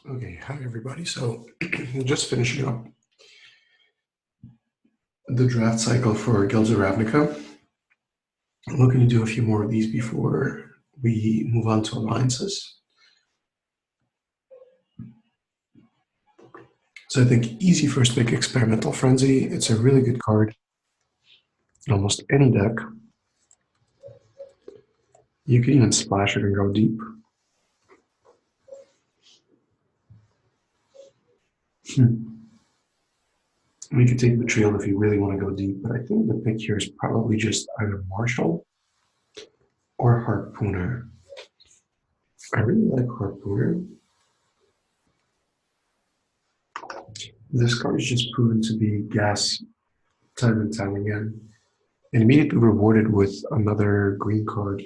Okay, hi everybody. So just finishing up the draft cycle for Guilds of Ravnica. I'm looking to do a few more of these before we move on to alliances. So I think easy first pick, Experimental Frenzy. It's a really good card in almost any deck. You can even splash it and go deep. We could take the trail if you really want to go deep, but I think the pick here is probably just either Marshall or Harpooner. I really like Harpooner. This card is just proven to be gas time and time again, and immediately rewarded with another green card.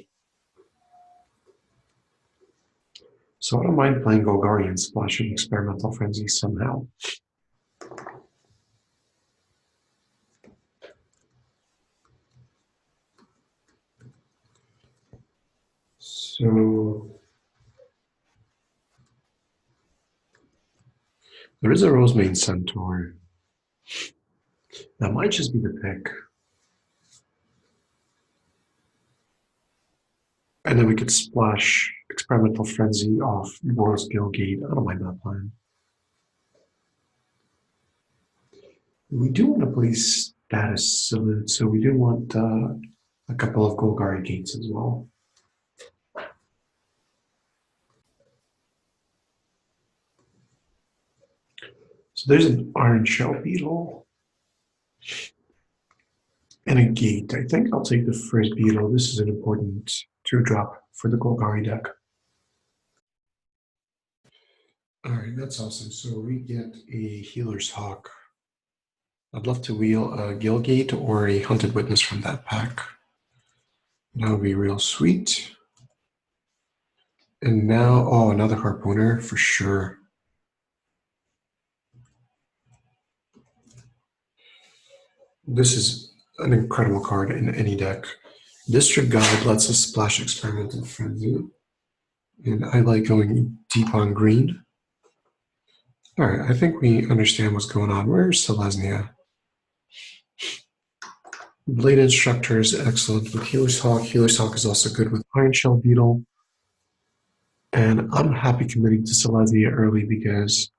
So I don't mind playing Golgari and splashing Experimental Frenzy somehow. So there is a Rosemane Centaur. That might just be the pick. And then we could splash Experimental Frenzy off Boros Gilgate. I don't mind that plan. We do want to play Status Salute, so we do want a couple of Golgari gates as well. So there's an Iron Shell Beetle and a gate. I think I'll take the first beetle. This is an important 2-drop for the Golgari deck. All right, that's awesome. So we get a Healer's Hawk. I'd love to wheel a Gilgate or a Hunted Witness from that pack. That would be real sweet. And now, oh, another Harpooner for sure. This is an incredible card in any deck. District Guide lets us splash Experimental Frenzy. And I like going deep on green. All right, I think we understand what's going on. Where's Selesnya? Blade Instructor is excellent with Healer's Hawk. Healer's Hawk is also good with Iron Shell Beetle. And I'm happy committing to Selesnya early because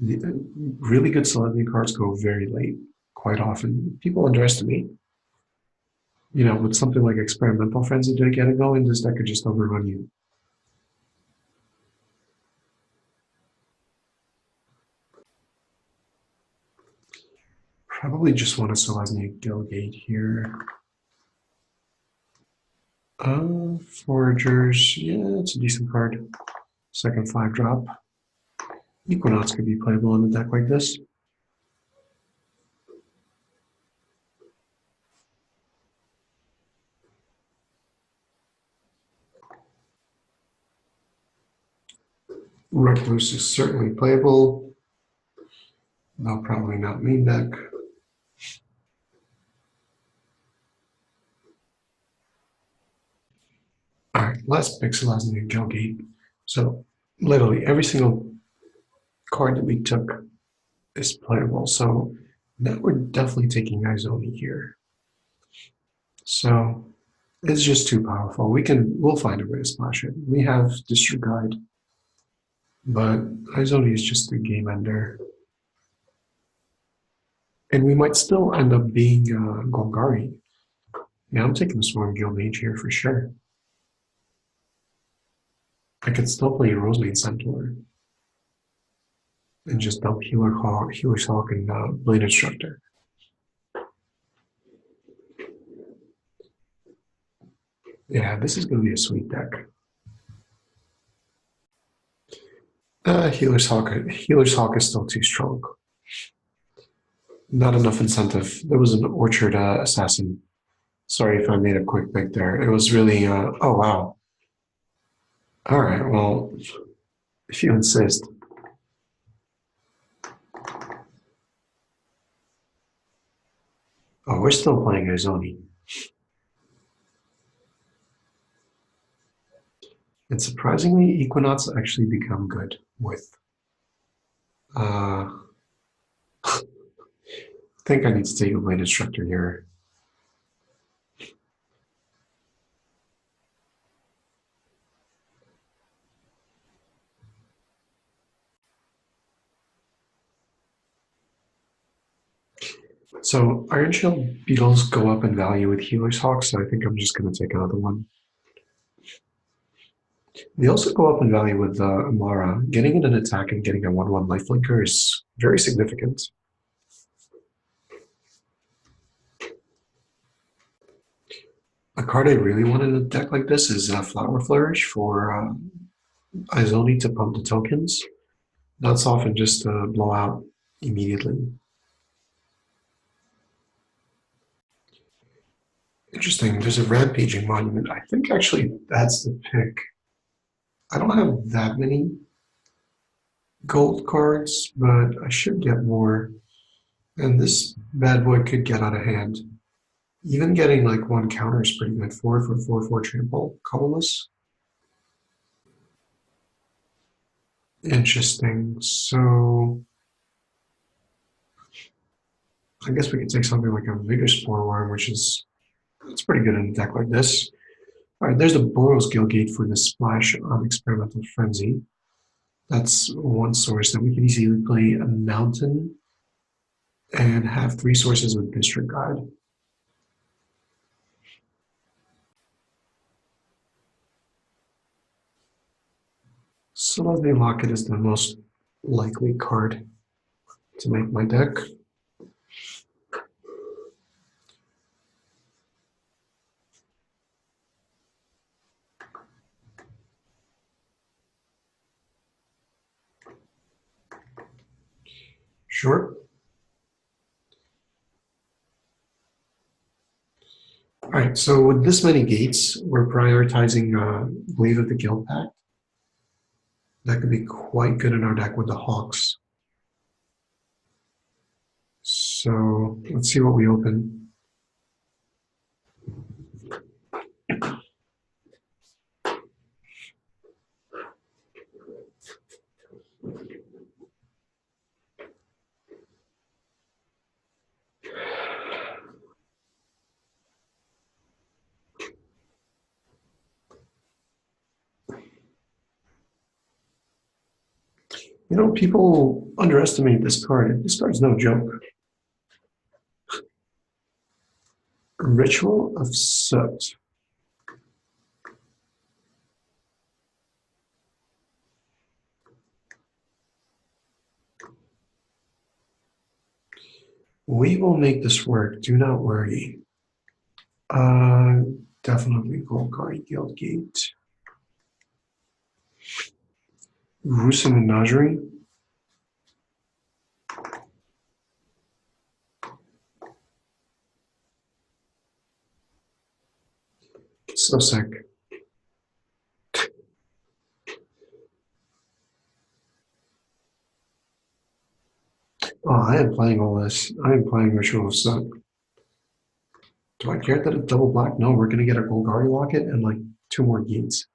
really good Selesnya cards go very late quite often. People underestimate. You know, with something like Experimental Frenzy to get it going, this deck could just overrun you. Probably just want to Selesnya Gilgate here. Foragers, yeah, it's a decent card. Second 5-drop. Equinox could be playable in a deck like this. Recluse is certainly playable, though probably not main deck. All right, last pixelizing a Gilgate. So literally every single card that we took is playable. So now we're definitely taking Izoni here. So it's just too powerful. We'll find a way to splash it. We have District Guide, but Izoni is just a game ender. And we might still end up being Golgari. Yeah, I'm taking the Swarm Guild Mage here for sure. I could still play Rosemane Centaur and just dump Healer's Hawk, and Blade Instructor. Yeah, this is going to be a sweet deck. Healer's Hawk is still too strong. Not enough incentive. There was an Orchard Assassin. Sorry if I made a quick pick there. It was really, oh wow. All right, well, if you insist. Oh, we're still playing Izoni. And surprisingly, Equinox actually become good with. I think I need to take a blade instructor here. So Iron Shield Beetles go up in value with Healer's Hawk, so I think I'm just going to take another one. They also go up in value with Amara. Getting in an attack and getting a 1-1 lifelinker is very significant. A card I really want in a deck like this is Flower Flourish for Izoni to pump the tokens. That's often just a blowout immediately. Interesting. There's a Rampaging Monument. I think actually that's the pick. I don't have that many gold cards, but I should get more. And this bad boy could get out of hand. Even getting like one counter is pretty good. 4 for 4/4 trample, colorless. Interesting. So I guess we could take something like a Vigor Spore Worm, which is it's pretty good in a deck like this. All right, there's the Boros Gilgate for the splash on Experimental Frenzy. That's one source that we can easily play a Mountain and have 3 sources with District Guide. Celeste Locket is the most likely card to make my deck. Sure. All right, so with this many gates, we're prioritizing Wave of the Guild Pact. That could be quite good in our deck with the Hawks. So let's see what we open. You know, people underestimate this card. This card's no joke. Ritual of Soot. We will make this work. Do not worry. Uh, Definitely Golgari Guildgate. Gruesome Menagerie. So sick. Oh, I am playing all this. I am playing Ritual of Soot. Do I care that it's double black? No, we're gonna get a Golgari Locket and like 2 more gates.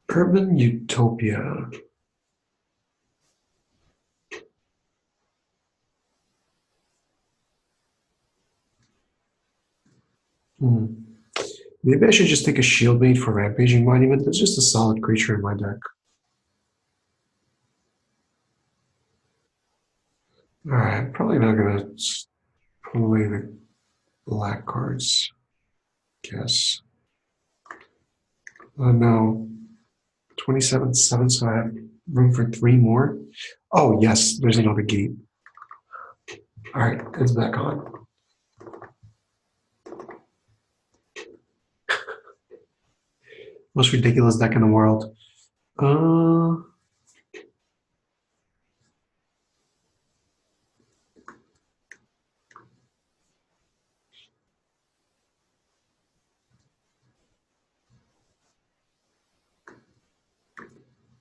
Urban Utopia. Hmm. Maybe I should just take a shield bait for Rampaging Monument. That's just a solid creature in my deck. Alright, probably not gonna play the black cards. Guess. No. 27/7, so I have room for 3 more. Oh, yes, there's another gate. Alright, it's back on. Most ridiculous deck in the world. Uh,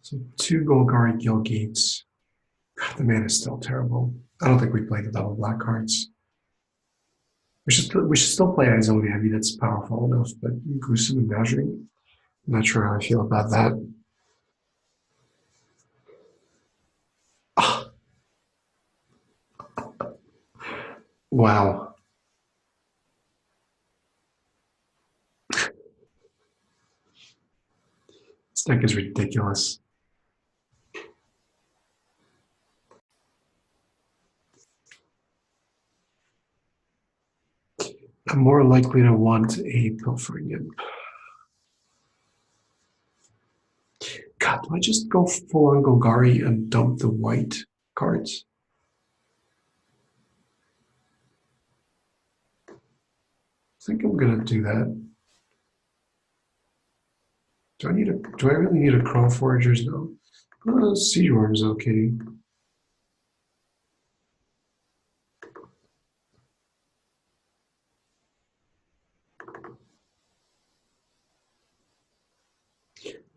So 2 Golgari Guild Gates. God, the man is still terrible. I don't think we play the double black cards. We should still play Izoni. I mean, it's powerful enough, but Gruesome Menagerie, I'm not sure how I feel about that. Oh, wow. This deck is ridiculous. I'm more likely to want a Pilfering Imp. God, do I just go full on Golgari and dump the white cards? I think I'm gonna do that. Do I really need a Crawl Foragers? No. Siege Worm's okay.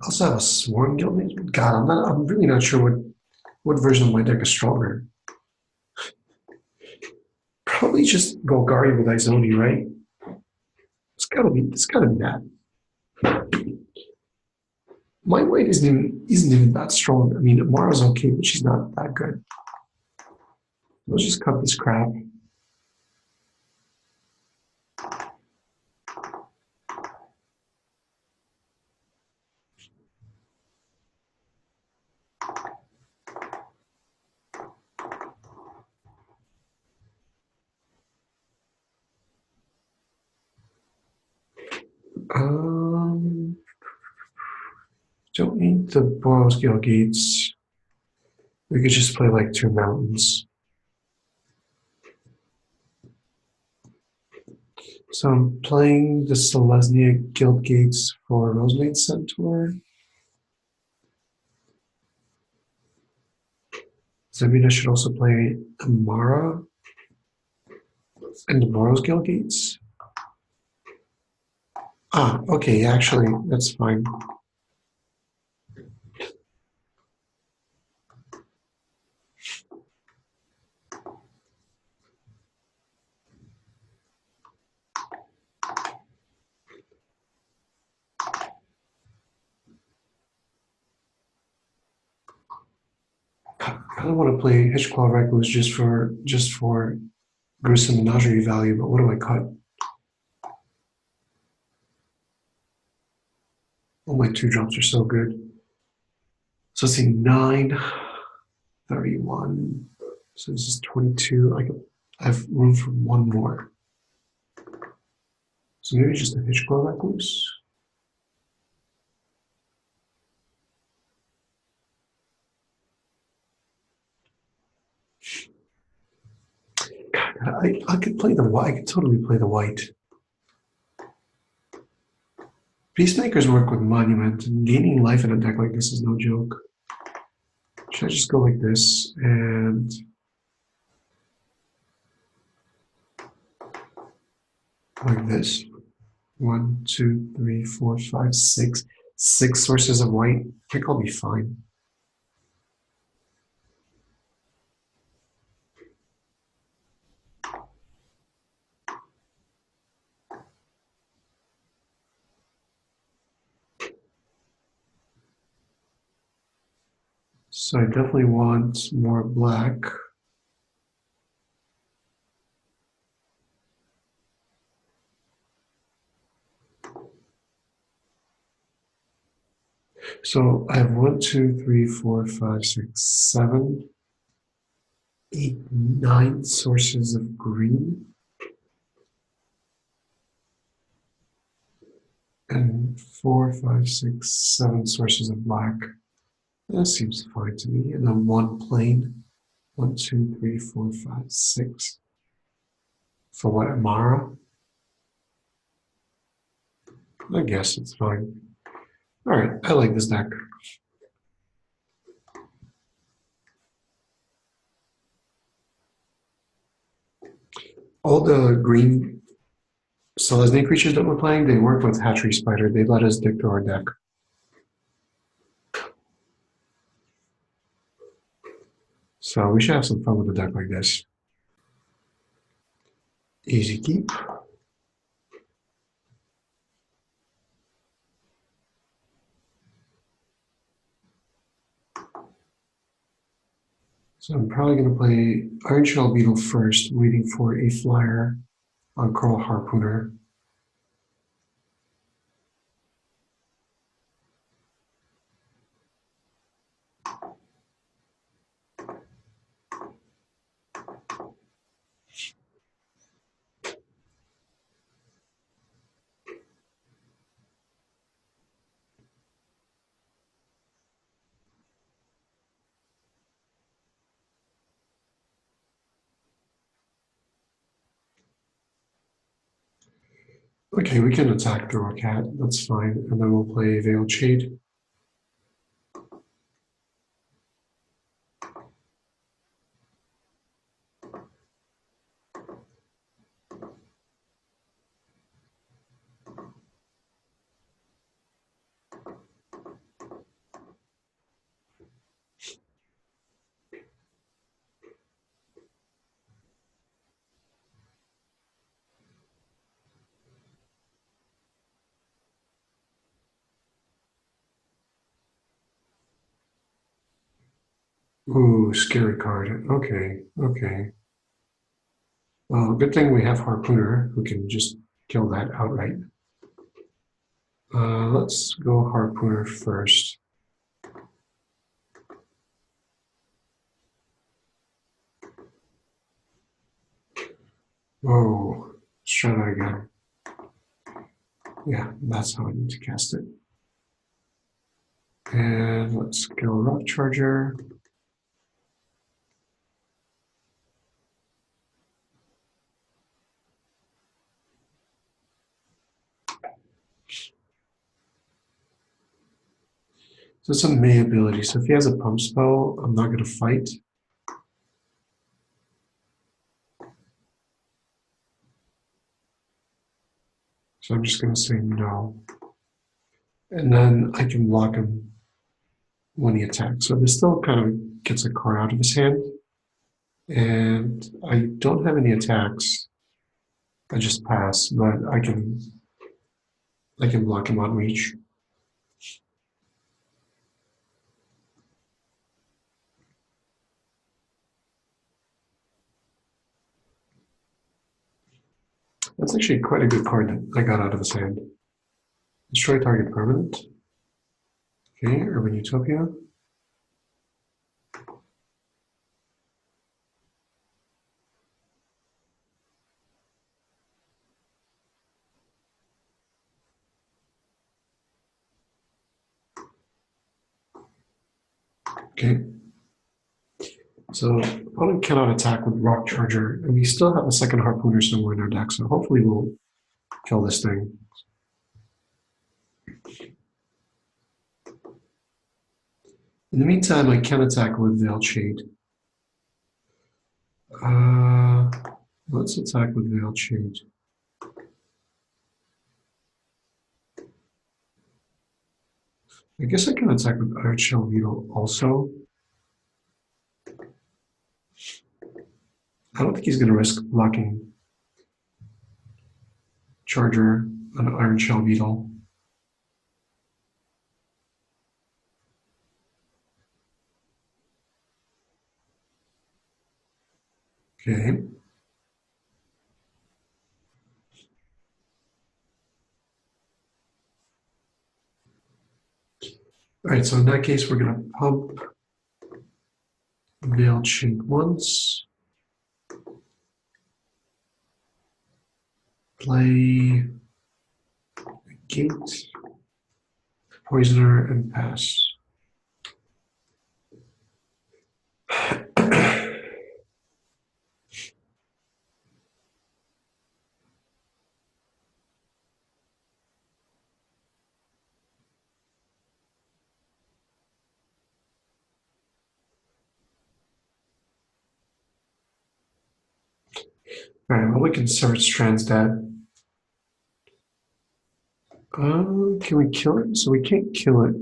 I also have a Swarm Guild. God, I'm really not sure what version of my deck is stronger. Probably just Golgari with Izoni, right? It's gotta be that. My weight isn't even that strong. I mean, Amara's okay, but she's not that good. Let's just cut this crap. Um, don't need the Boros Gale Gates. We could just play like 2 mountains. So I'm playing the Selesnya Guild Gates for Rosemate Centaur. Does that mean I should also play Amara and the Boros Gale Gates? Ah, okay, actually, that's fine. I don't want to play Hitchclaw Recluse just for gruesome menagerie value, but what do I cut? Oh, my 2 drops are so good. So let's see, 9, 31. So this is 22. I have room for 1 more. So maybe just a Hitchclaw Recluse. I could play the white. I could totally play the white. Peacemakers work with Monument, and gaining life in a deck like this is no joke. Should I just go like this and like this? 1, 2, 3, 4, 5, 6. 6 sources of white. I think I'll be fine. So I definitely want more black. So I have 1, 2, 3, 4, 5, 6, 7, 8, 9 sources of green. And 4, 5, 6, 7 sources of black. That seems fine to me. And then 1 plain. 1, 2, 3, 4, 5, 6. For what, Amara? I guess it's fine. All right, I like this deck. All the green Selesnya creatures that we're playing, they work with Hatchery Spider. They let us dig through our deck. So we should have some fun with a deck like this. Easy keep. So I'm probably going to play Iron Shell Beetle first, waiting for a flyer on Coral Harpooner. Okay, we can attack through a cat, that's fine, and then we'll play Veiled Shade. Ooh, scary card. Okay, okay. Well, good thing we have Harpooner, who can just kill that outright. Let's go Harpooner first. Whoa, let's try that again. Yeah, that's how I need to cast it. And let's go Rock Charger. So it's a May ability. So if he has a pump spell, I'm not going to fight. So I'm just going to say no. And then I can block him when he attacks. So this still kind of gets a card out of his hand. And I don't have any attacks. I just pass, but I can block him on reach. That's actually quite a good card that I got out of his hand. Destroy target permanent. Okay, Urban Utopia. Okay. So opponent cannot attack with Rock Charger, and we still have a second Harpooner somewhere in our deck, so hopefully we'll kill this thing. In the meantime, I can attack with Veiled Shade. Let's attack with Veiled Shade. I guess I can attack with Iron Shell Beetle also. I don't think he's going to risk blocking Charger on Iron Shell Beetle. Okay. All right, so in that case, we're going to pump Veiled Shade once. Play Gate, Poisoner, and pass. All right, well, we can search Transdat. Can we kill it? So we can't kill it.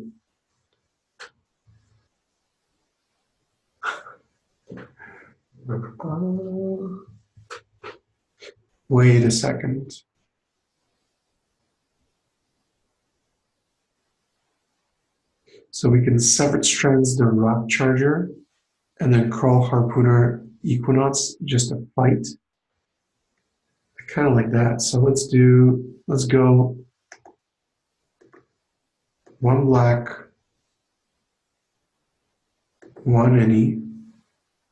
Wait a second. So we can severed strands the rock charger and then crawl harpooner equinox just to fight. I kind of like that. So let's go one black, one any,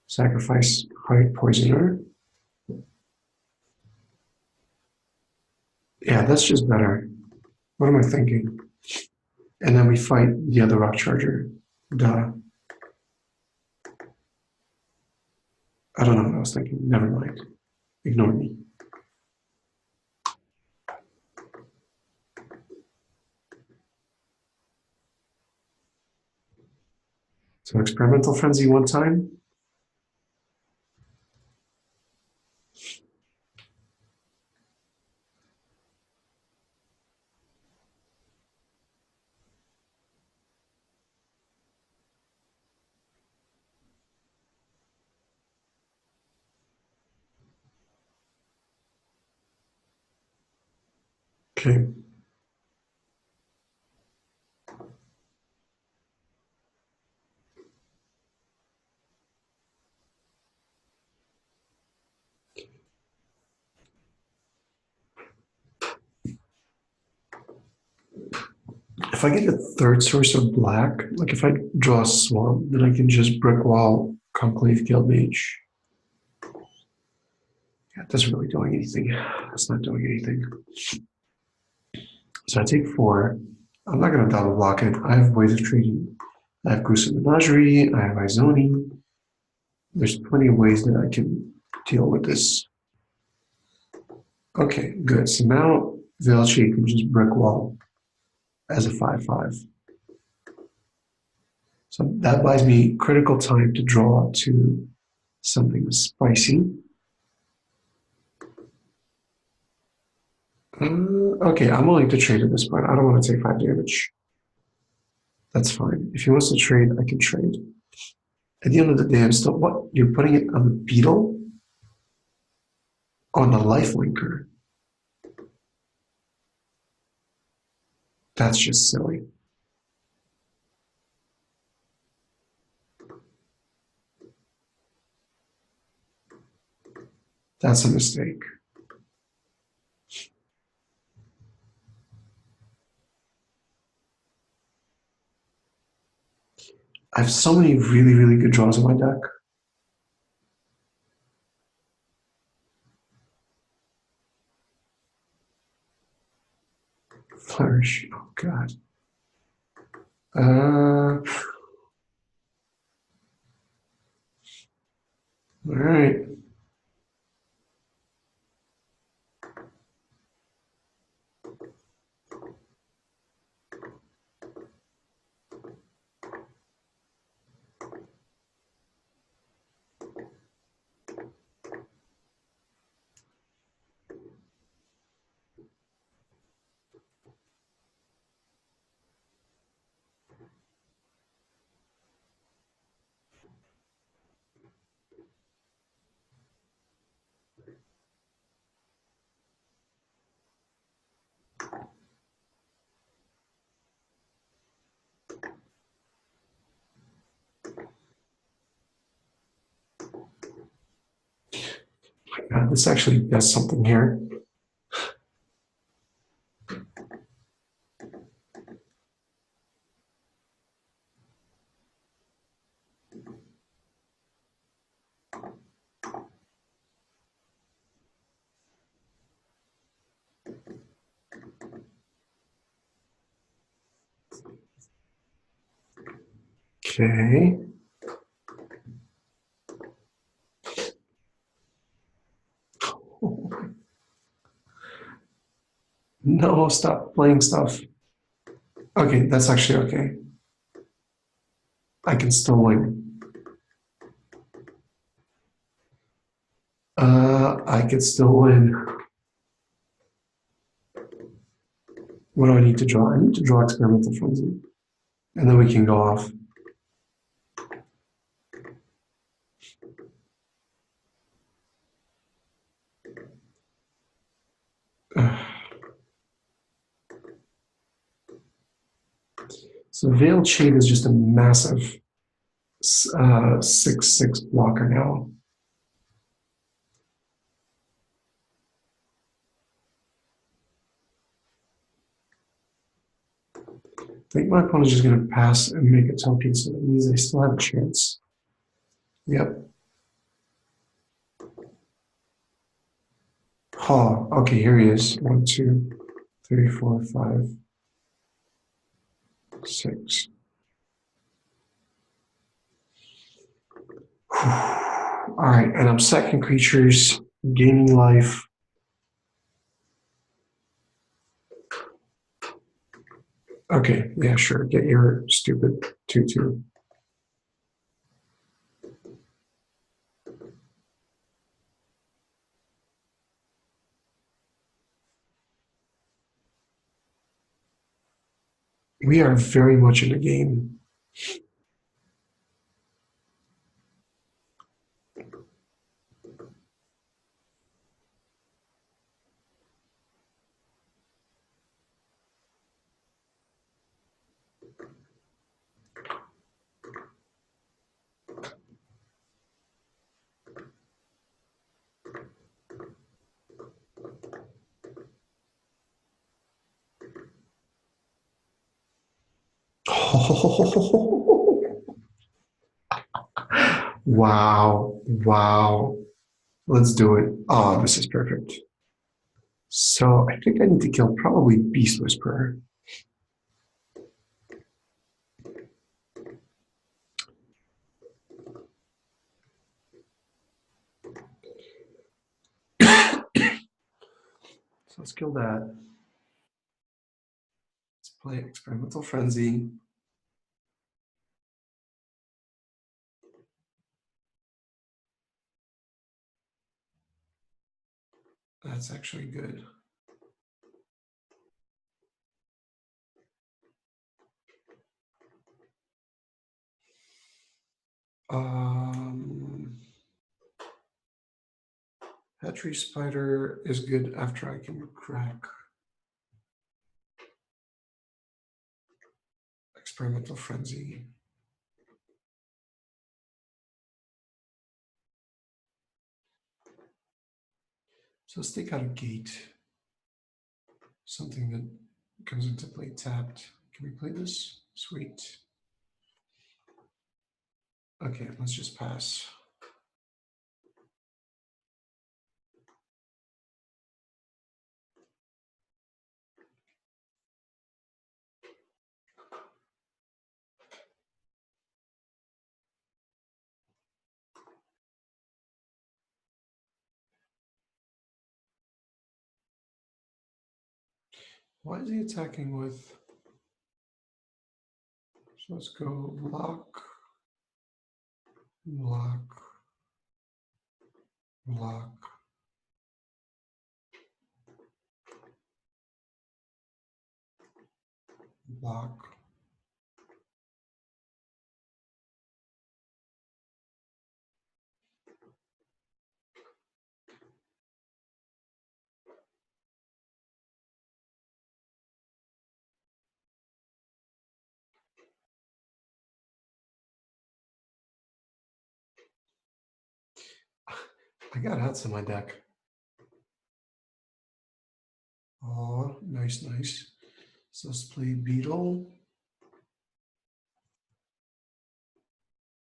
sacrifice Height Poisoner. Yeah, that's just better. What am I thinking? And then we fight the other rock charger. Duh. I don't know what I was thinking. Never mind. Ignore me. So experimental frenzy one time. Okay. If I get a third source of black, like if I draw a swamp, then I can just brick wall conclave guild mage. Yeah, that's really doing anything. That's not doing anything. So I take 4. I'm not going to double block it. I have ways of trading. I have gruesome menagerie. I have Izoni. There's plenty of ways that I can deal with this. Okay, good. So now Velchi can just brick wall as a 5/5. So that buys me critical time to draw to something spicy. Okay, I'm willing to trade at this point. I don't want to take 5 damage. That's fine. If he wants to trade, I can trade. At the end of the day, I'm still, what? You're putting it on the beetle? On the life linker? That's just silly. That's a mistake. I have so many really, really good draws in my deck. Flourish. Oh, God. All right. This actually does something here. Okay. No, stop playing stuff. Okay, that's actually okay. I can still win. I can still win. What do I need to draw? I need to draw experimental frenzy. And then we can go off. So Veiled Shade is just a massive 6/6 blocker now. I think my opponent is just going to pass and make a token, so that means they still have a chance. Yep. Oh, okay, here he is. 1, 2, 3, 4, 5, 6. All right, and I'm sacking creatures, gaining life. Okay, yeah, sure. Get your stupid 2/2. We are very much in the game. Wow, wow. Let's do it. Oh, this is perfect. So I think I need to kill probably Beast Whisperer. So let's kill that. Let's play Experimental Frenzy. That's actually good. Hatchery Spider is good after I can crack Experimental Frenzy. So let's take out a gate. Something that comes into play tapped. Can we play this? Sweet. Okay, let's just pass. Why is he attacking with? So let's go lock, lock, lock. Lock. I got hats in my deck. Oh, nice, nice. So let's play Beetle.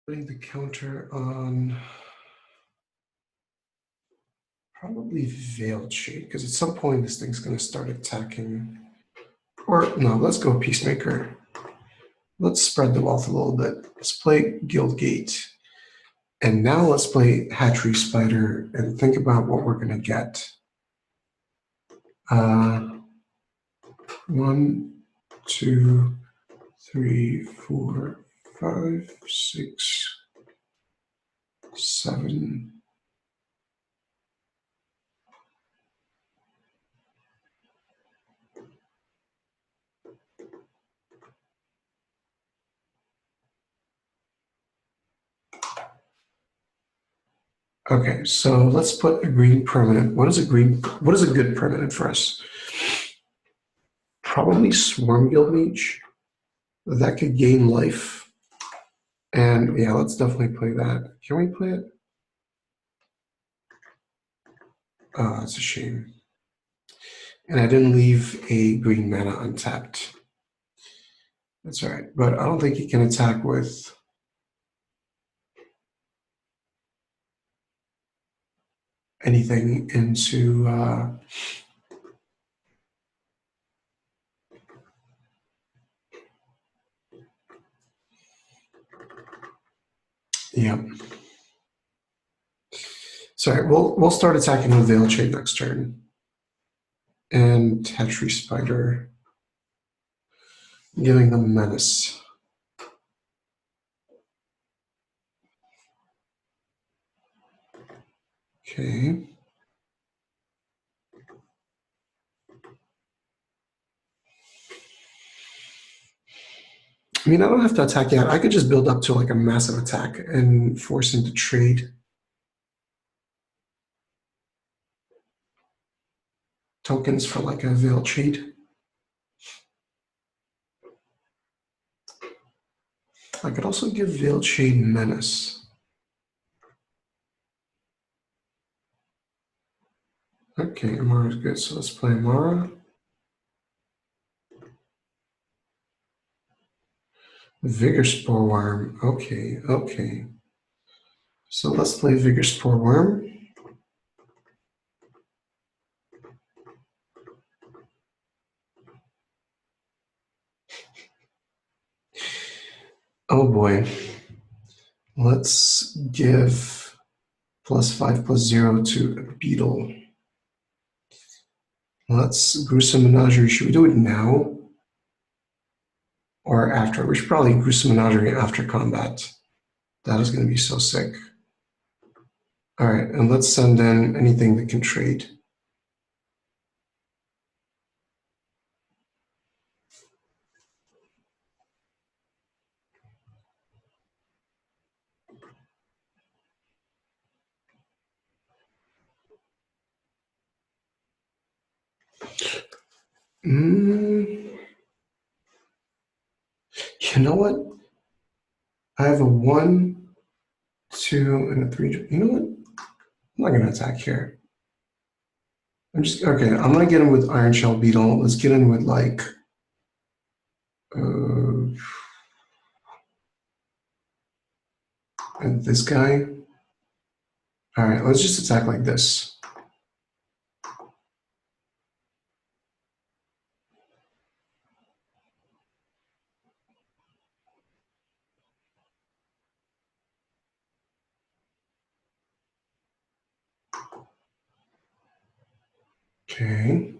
Putting the counter on probably Veiled Shade, because at some point this thing's going to start attacking. Or no, let's go Peacemaker. Let's spread the wealth a little bit. Let's play Guild Gate. And now let's play Hatchery Spider and think about what we're going to get. 1, 2, 3, 4, 5, 6, 7. Okay, so let's put a green permanent. What is a good permanent for us? Probably Swarm Guild Mage. That could gain life. And yeah, let's definitely play that. Can we play it? Oh, that's a shame. And I didn't leave a green mana untapped. That's all right. But I don't think he can attack with anything into yeah. Sorry, we'll start attacking with Veil Chain next turn. And Hatchery Spider, giving them Menace. Okay. I mean, I don't have to attack yet. I could just build up to like a massive attack and force him to trade tokens for like a Veil Shade. I could also give Veil Shade Menace. Okay, Amara's good, so let's play Amara. Vigor Spore Worm. Okay, okay. So let's play Vigor Spore Worm. Oh boy. Let's give +5/+0 to a Beetle. Let's Gruesome Menagerie. Should we do it now or after? We should probably Gruesome Menagerie after combat. That is going to be so sick. All right, and let's send in anything that can trade. You know what? I have a 1, 2, and a 3. You know what? I'm not going to attack here. Okay, I'm going to get in with Iron Shell Beetle. Let's get in with like and this guy. All right, let's just attack like this. Okay.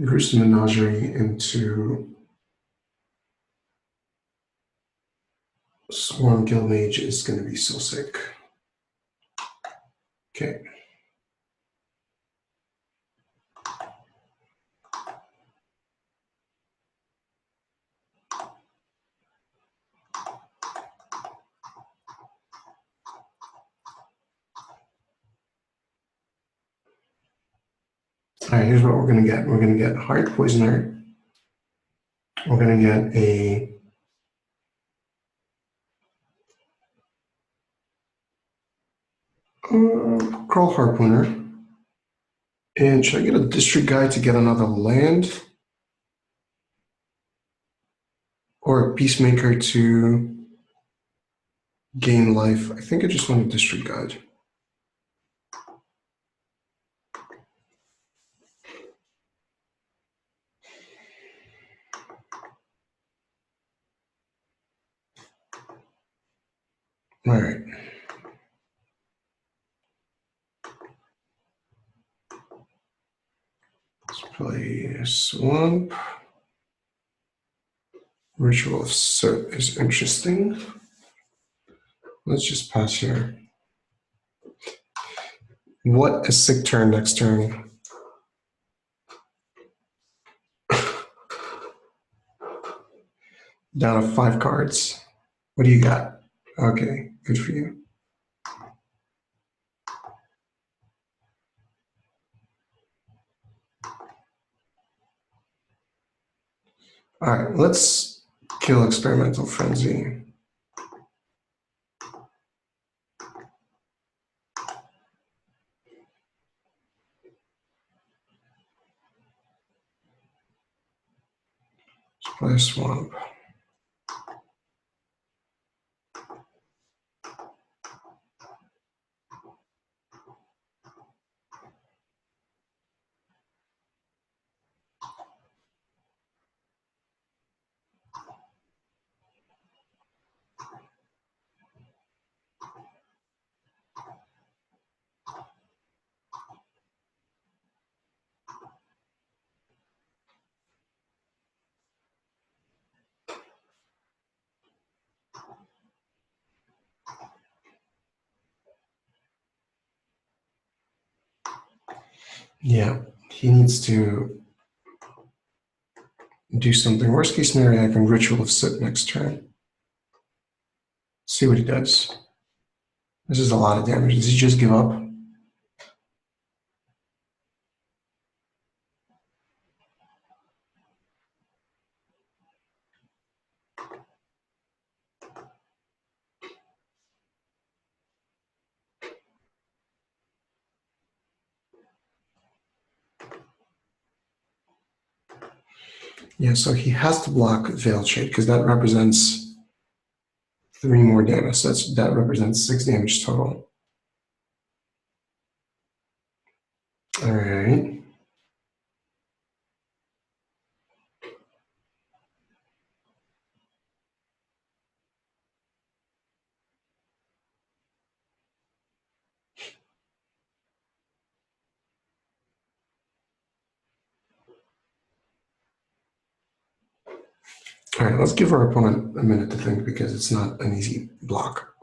Gruesome Menagerie into Swarm Guild Mage is going to be so sick. Okay. All right, here's what we're going to get. We're going to get Heart Poisoner. We're going to get a Crawl Harpooner. And should I get a District Guide to get another land? Or a Peacemaker to gain life? I think I just want a District Guide. All right. Let's play Swamp. Ritual of Soot is interesting. Let's just pass here. What a sick turn next turn. Down to 5 cards. What do you got? Okay, good for you. All right, let's kill Experimental Frenzy. Let's play a Swamp. Yeah, he needs to do something. Worst case scenario, I can Ritual of Soot next turn. See what he does. This is a lot of damage. Does he just give up? Yeah, so he has to block Veiled Shade because that represents 3 more damage. So that represents 6 damage total. All right. All right, let's give our opponent a minute to think because it's not an easy block.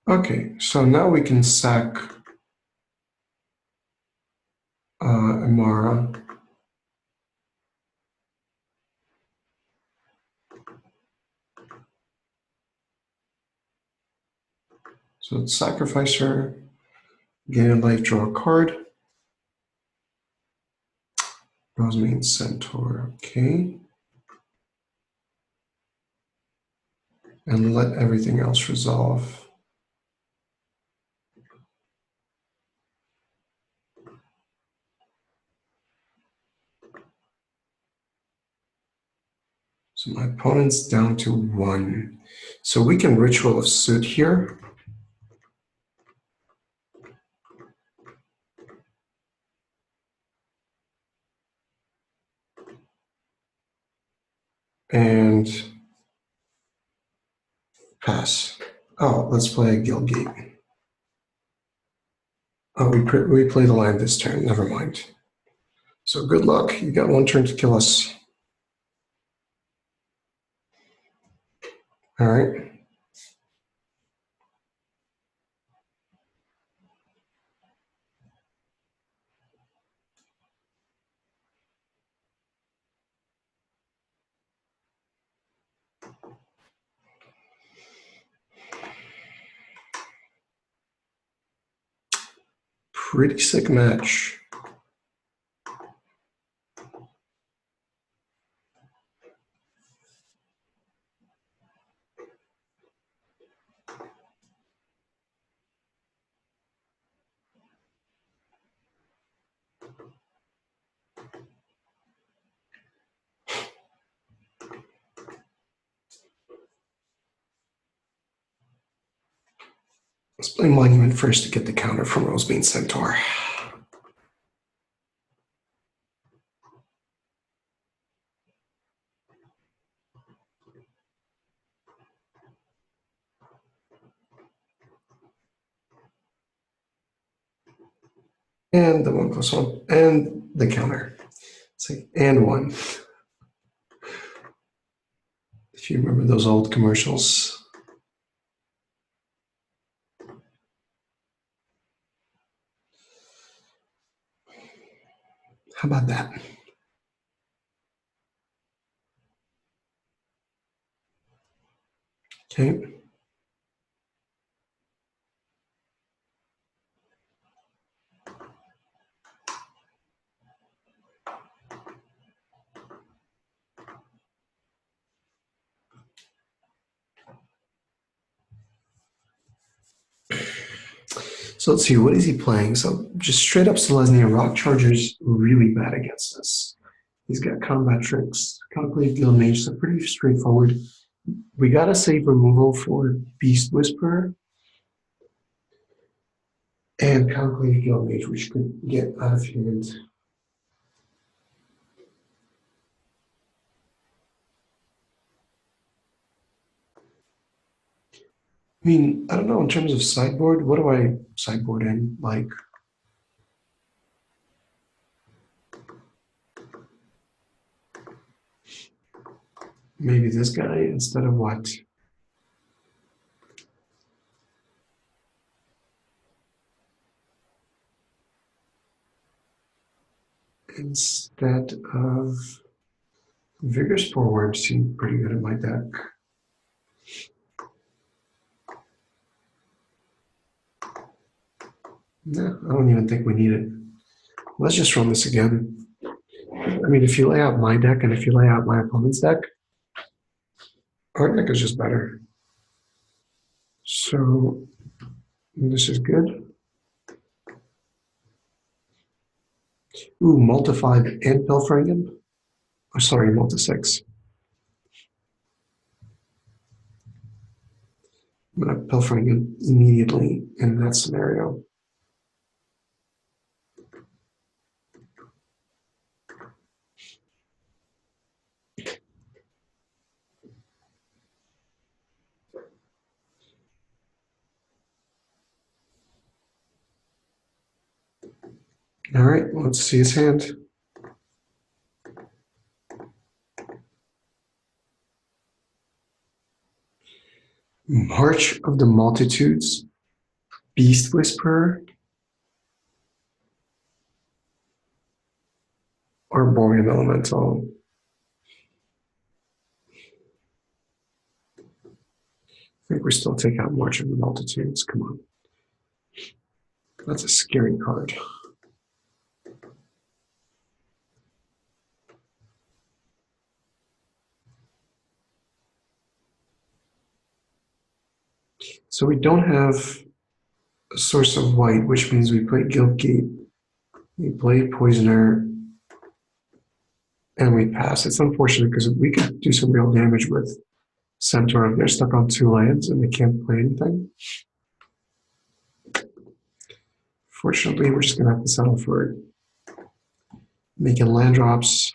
Okay, so now we can sack Amara. So let's sacrifice her, gain a life, draw a card. Rosemane Centaur, okay. And let everything else resolve. So my opponent's down to 1. So we can Ritual of Soot here. And pass. Oh, let's play a Guildgate. Oh, we play the land this turn. Never mind. So good luck. You got 1 turn to kill us. All right. Pretty sick match. Let's play Monument first to get the counter from Rosemane Centaur. And the 1+1. And the counter. It's like, and 1. If you remember those old commercials. How about that? Okay. So let's see, what is he playing? So just straight up Selesnya, Rock Charger's really bad against us. He's got combat tricks, calculate guild mage, so pretty straightforward. We gotta save removal for Beast Whisperer and calculate guild mage, which could get out of hand. I mean, I don't know, in terms of sideboard, what do I sideboard in? Like, maybe this guy instead of what? Instead of Vigorous Forward seemed pretty good in my deck. No, I don't even think we need it. Let's just run this again. I mean, if you lay out my deck and if you lay out my opponent's deck, our deck is just better. So this is good. Ooh, multi-5 and Pilfringen. Oh, sorry, multi-6. I'm going to Pilfringen immediately in that scenario. All right, let's see his hand. March of the Multitudes, Beast Whisperer, or Borean Elemental. I think we still take out March of the Multitudes. Come on. That's a scary card. So we don't have a source of white, which means we play Guildgate, we play Poisoner, and we pass. It's unfortunate because we could do some real damage with Centaur if they're stuck on 2 lands and they can't play anything. Fortunately, we're just going to have to settle for making land drops.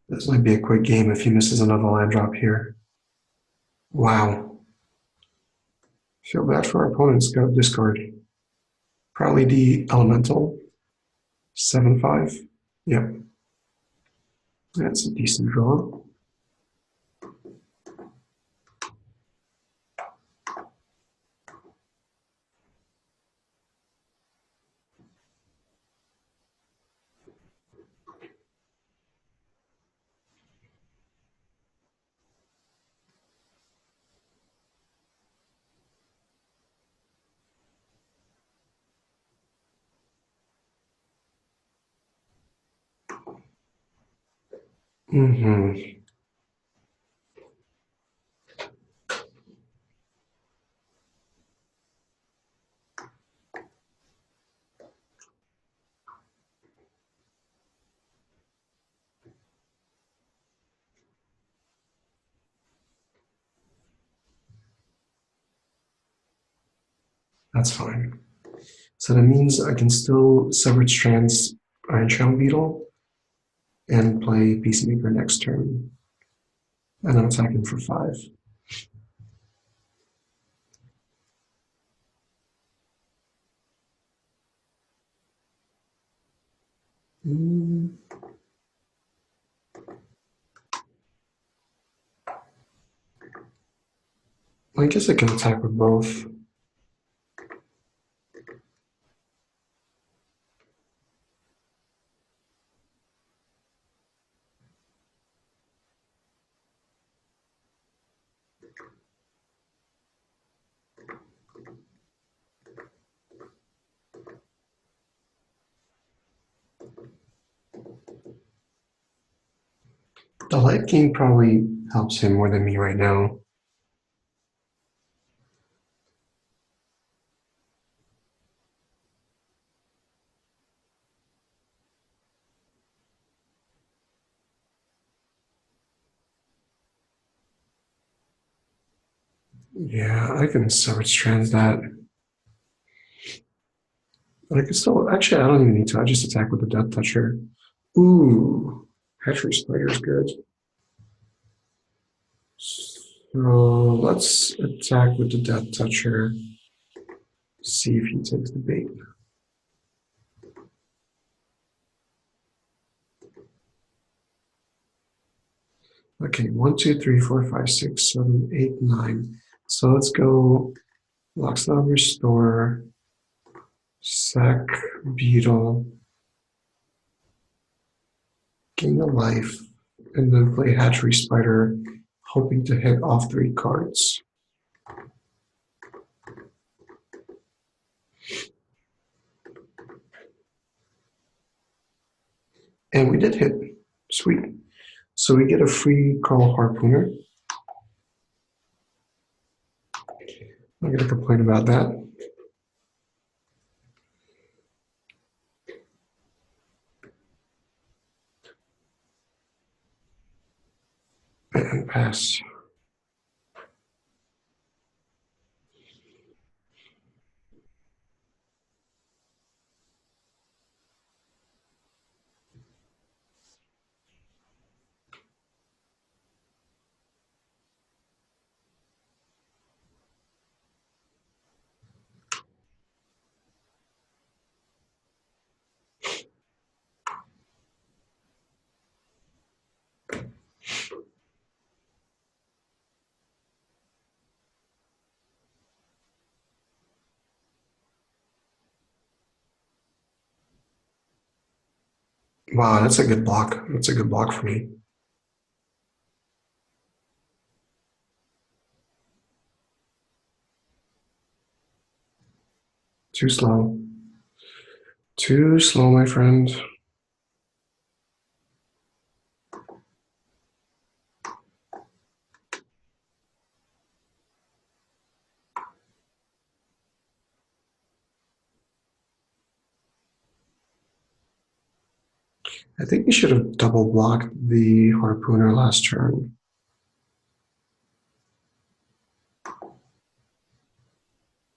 This might be a quick game if he misses another land drop here. Wow. Feel bad for our opponents. Got to discard. Probably the Elemental. 7/5. Yep. That's a decent draw. Mm-hmm. That's fine. So that means I can still Severed Strands Iron Shell Beetle and play Peacemaker next turn. And I'm attacking for 5. I guess I can attack with both. The life gain probably helps him more than me right now. Yeah, I can severed strands that. But I can still, actually, I don't even need to. I just attack with the Death Toucher. Ooh, Hatchery Spider is good. So let's attack with the Death Toucher. See if he takes the bait. Okay, 1, 2, 3, 4, 5, 6, 7, 8, 9. So let's go Lockslab Restore, Sack Beetle, gain a life, and then play Hatchery Spider, hoping to hit off 3 cards. And we did hit. Sweet. So we get a free Carl Harpooner. I'm not going to complain about that. And pass. Wow, that's a good block. That's a good block for me. Too slow. Too slow, my friend. I think we should have double blocked the Harpooner last turn.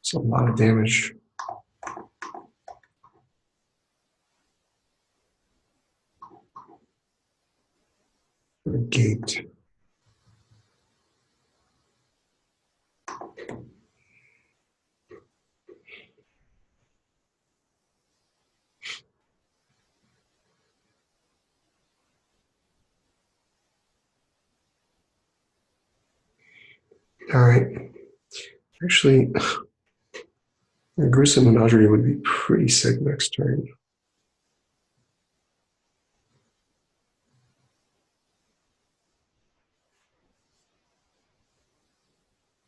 It's a lot of damage. Gate. All right. Actually, a gruesome menagerie would be pretty sick next turn.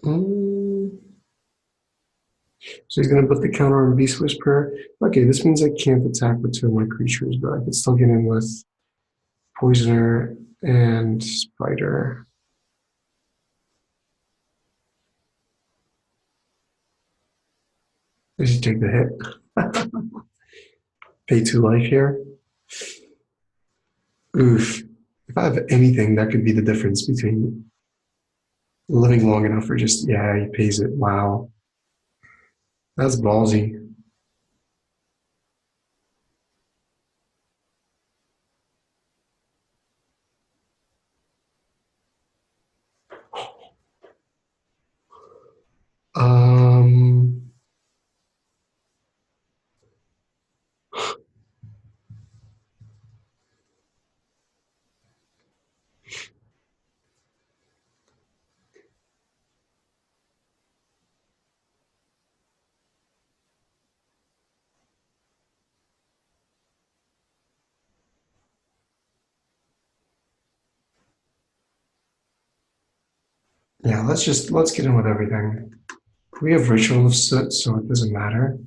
Mm. So he's going to put the counter on Beast Whisperer. Okay, this means I can't attack with 2 of my creatures, but I can still get in with Poisoner and Spider. Does he take the hit? Pay 2 life here. Oof. If I have anything, that could be the difference between living long enough or just, yeah, he pays it. Wow. That's ballsy. Um, Yeah, let's get in with everything. We have Ritual of Soot, so it doesn't matter.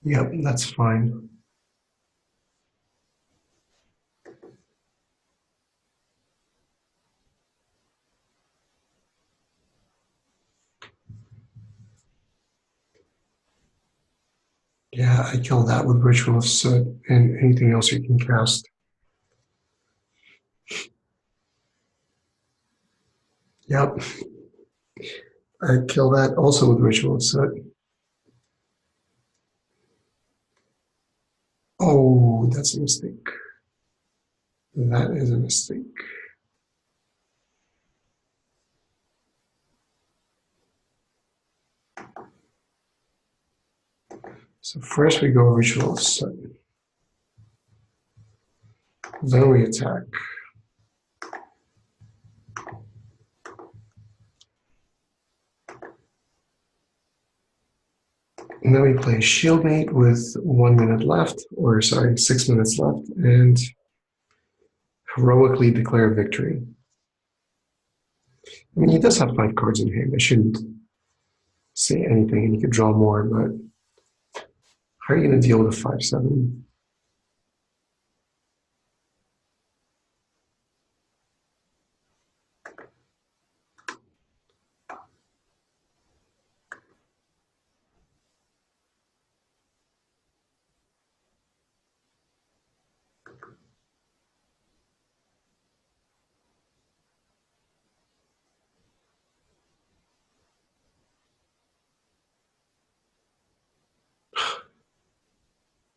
Yep, that's fine. Yeah, I kill that with Ritual of Soot and anything else you can cast. Yep, I kill that also with Ritual of Soot. Oh, that's a mistake. That is a mistake. So first we go Ritual of Soot. Then we attack. And then we play Shieldmate with 1 minute left, or sorry, 6 minutes left, and heroically declare victory. I mean, he does have 5 cards in hand. I shouldn't say anything, and he could draw more, but how are you going to deal with a 5/7?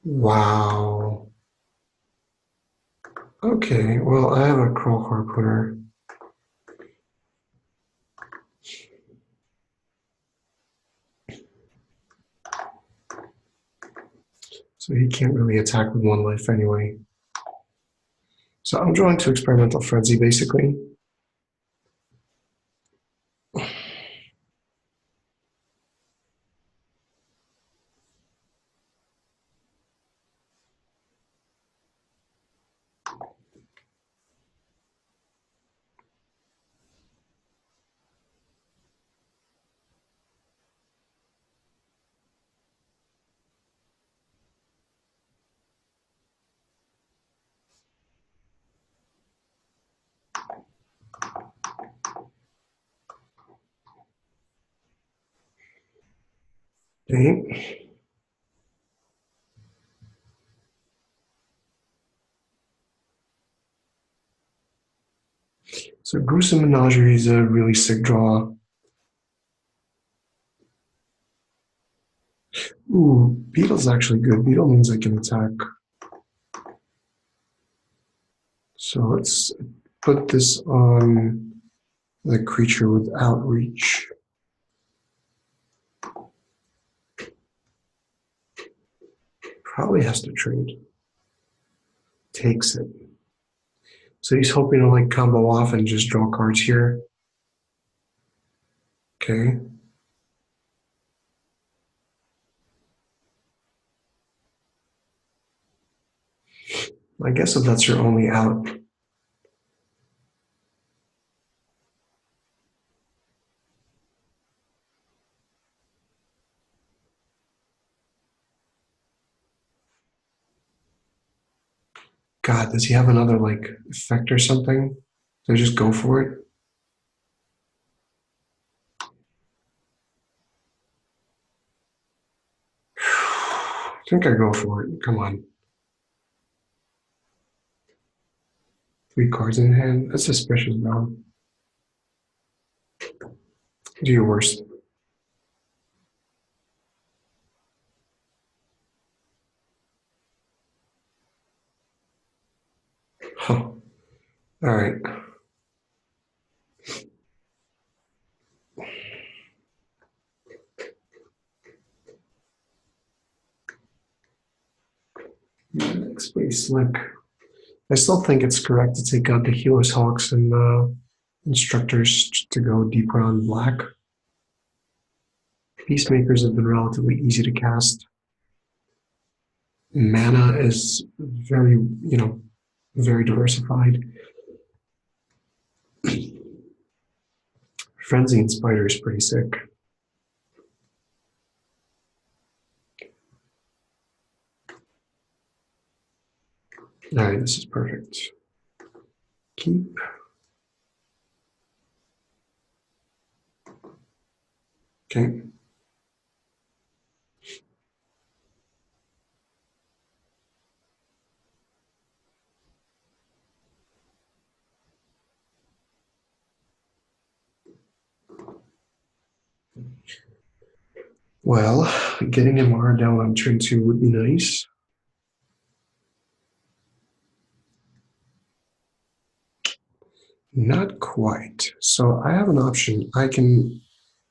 Wow. Okay, well, I have a Crawl Harpooner. So he can't really attack with 1 life anyway. So I'm drawing to Experimental Frenzy, basically. Okay. So Gruesome Menagerie is a really sick draw. Ooh, Beetle's actually good. Beetle means I can attack. So let's put this on the creature with Outreach. Probably has to trade. Takes it. So he's hoping to like combo off and just draw cards here. Okay. I guess if that's your only out. God, does he have another like effect or something? So just go for it. I think I go for it. Come on. 3 cards in hand. That's suspicious, though. Do your worst. Huh. All right. Next, pretty slick. I still think it's correct to take out the Healers Hawks and Instructors to go deeper on black. Peacemakers have been relatively easy to cast. Mana is very, very diversified. Frenzy and Spider is pretty sick. All right, this is perfect. Keep. Okay. Well, getting Amara down on turn 2 would be nice. Not quite. So I have an option. I can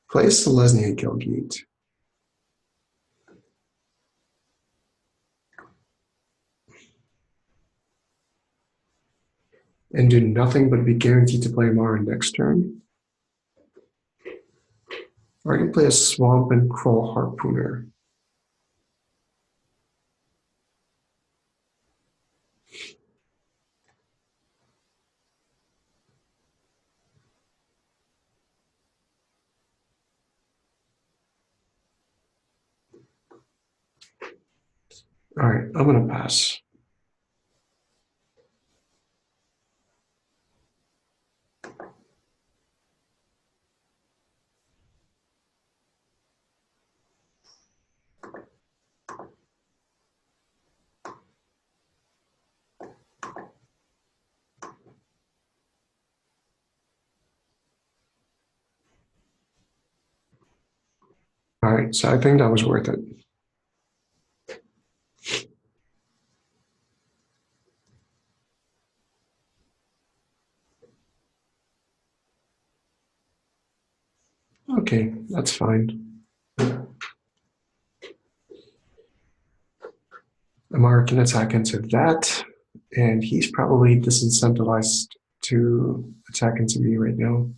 place the Lesnia Gilgate. And do nothing but be guaranteed to play Amara next turn. Or I can play a Swamp and Crawl Harpooner. All right, I'm going to pass. All right, so I think that was worth it. Okay, that's fine. Amara can attack into that, and he's probably disincentivized to attack into me right now.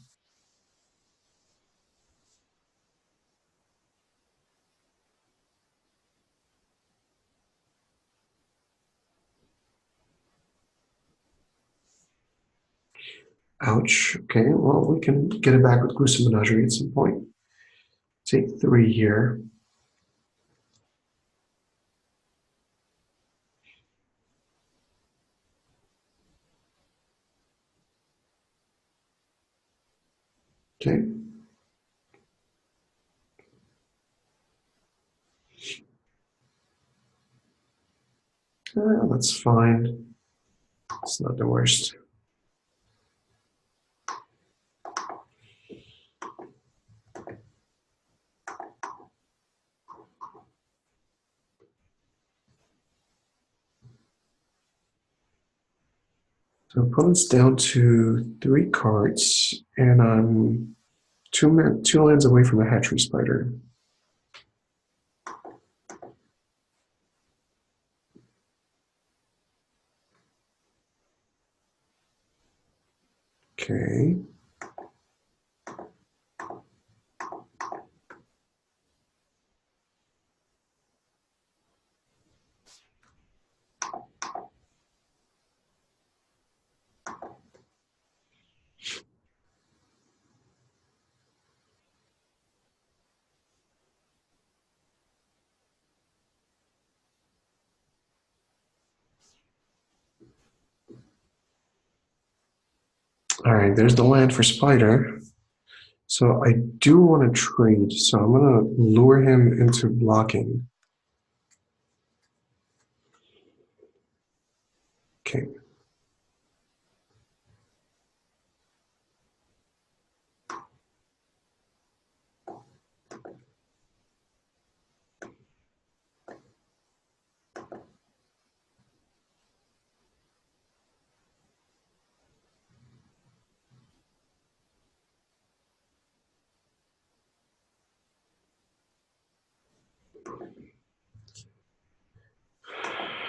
Ouch. Okay, well, we can get it back with Gruesome Menagerie at some point. Take 3 here. Okay. That's fine. It's not the worst. So opponent's down to 3 cards, and I'm two lands away from a hatchery spider. Okay. All right, there's the land for spider. So I do want to trade, so I'm going to lure him into blocking. Okay.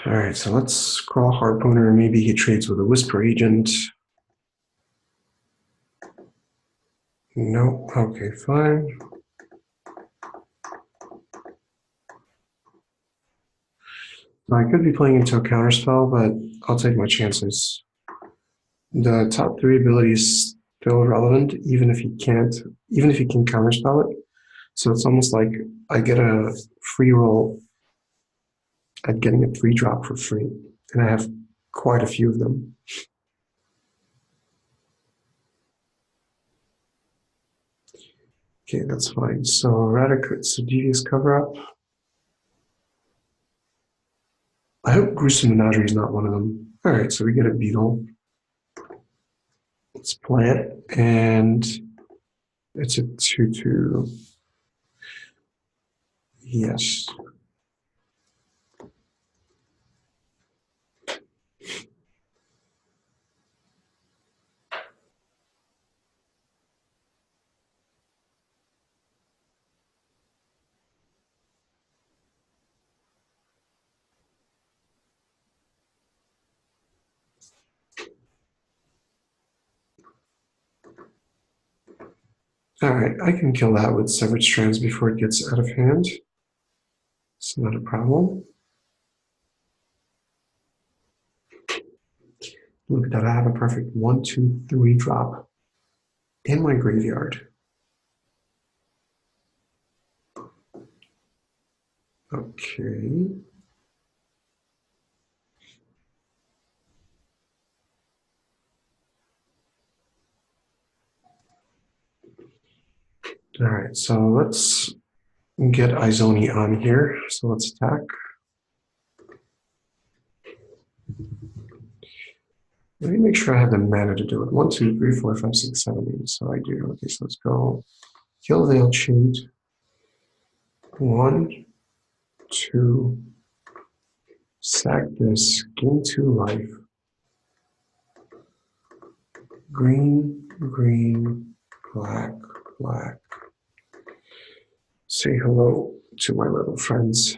All right, so let's crawl Harpooner. Maybe he trades with a Whisper Agent. No, okay, fine. I could be playing into a counterspell, but I'll take my chances. The top three abilities still relevant, even if he can counterspell it. So it's almost like I get a free roll at getting a 3-drop for free, and I have quite a few of them. Okay, that's fine. So Devious Cover Up. I hope Gruesome Menagerie is not one of them. All right, so we get a beetle. Let's play it, and it's a 2/2. Yes. All right, I can kill that with Severed Strands before it gets out of hand. It's not a problem. Look at that, I have a perfect 1/2/3 drop in my graveyard. Okay. All right, so let's get Izoni on here. So let's attack. Let me make sure I have the mana to do it. 1, 2, 3, 4, 5, 6, 7, 8. So I do. Okay, so let's go. Kill Veil Cheat. 1, 2. Sack this. Gain 2 life. Green, green, black, black. Say hello to my little friends.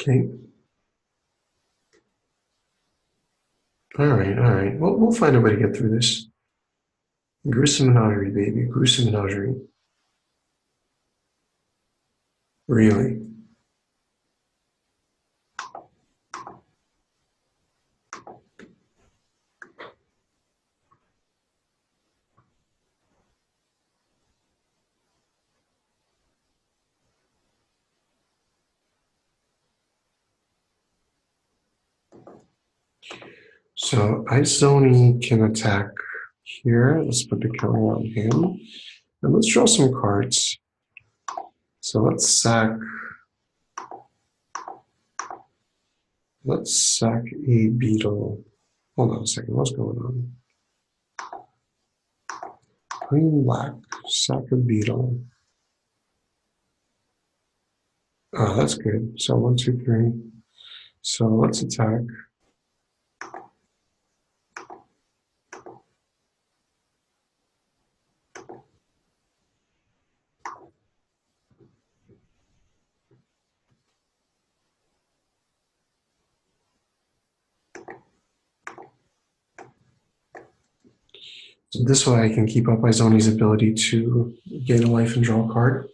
Okay. All right, all right. Well, we'll find a way to get through this. Gruesome Menagerie, baby. Gruesome Menagerie. Really. So Izoni can attack here. Let's put the killer on him. And let's draw some cards. So let's sack a beetle. Hold on a second, what's going on? Green black, sack a beetle. Oh, that's good. So 1, 2, 3. So let's attack. So this way I can keep up Izoni's ability to gain a life and draw a card.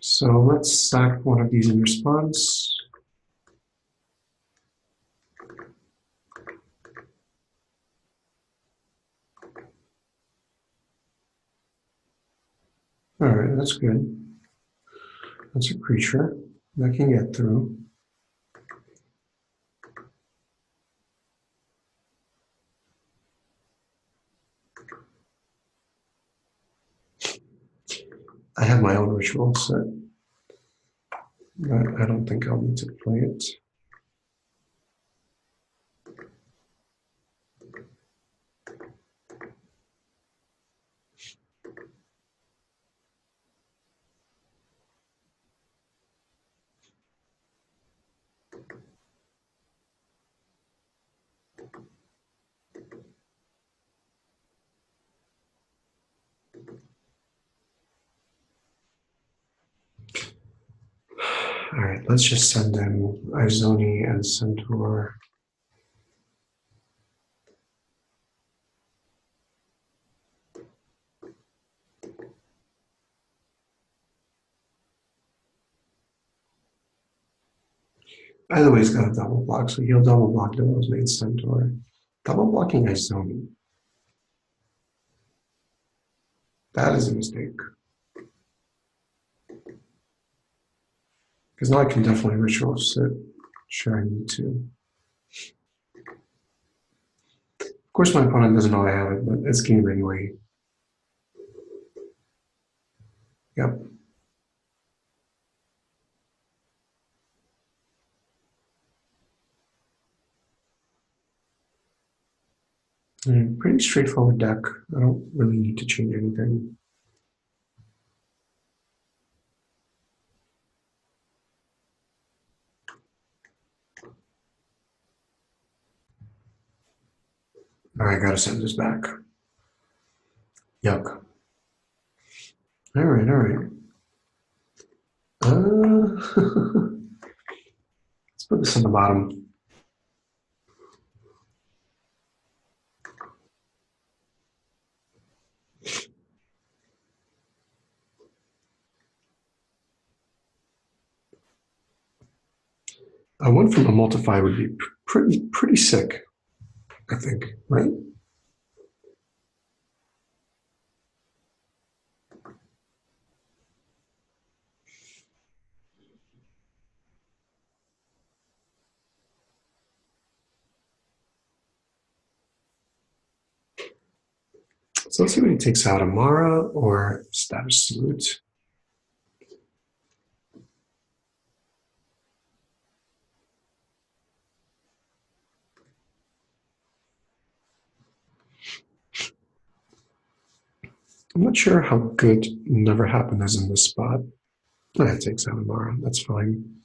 So let's sack one of these in response. All right, that's good. That's a creature that can get through. I have my own ritual set, but I don't think I'll need to play it. All right, let's just send in Izoni and Centaur. Either way, he's got a double block, so he'll double block the Rosemate Centaur. Double blocking Izoni. That is a mistake. Because now I can definitely ritual sit. Sure, I need to. Of course, my opponent doesn't know I have it, but it's game anyway. Yep. Pretty straightforward deck. I don't really need to change anything. All right, gotta send this back. Yuck. All right, all right. Let's put this on the bottom. One from a multiply would be pretty sick, I think, right? So let's see what he takes out, Amara or Status Salute. I'm not sure how good Never Happened is in this spot. It takes out Amara, that's fine.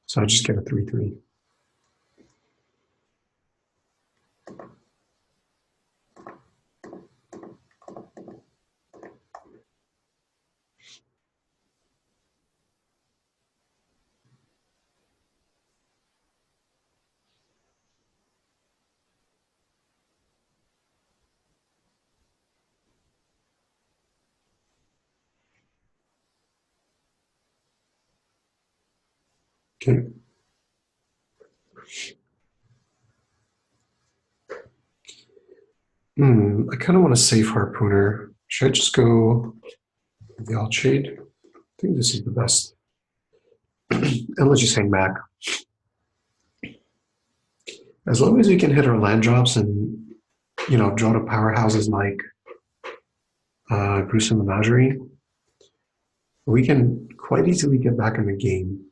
So I just get a 3-3. Okay. I kind of want to save Harpooner. Should I just go the Alt Shade? I think this is the best. And let's just hang back. As long as we can hit our land drops and, draw to powerhouses like Gruesome Menagerie, we can quite easily get back in the game.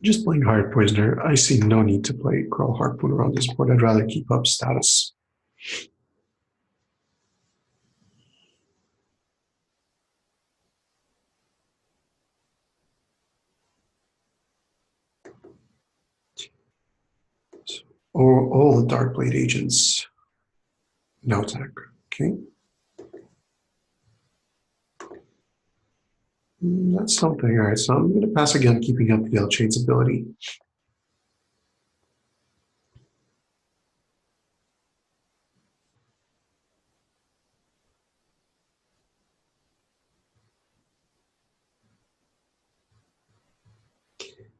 Just playing Hired Poisoner, I see no need to play Crawl Harpooner on this board. I'd rather keep up status. Or all the Darkblade agents. No attack. Okay. That's something. All right, so I'm going to pass again, keeping up the Shades ability.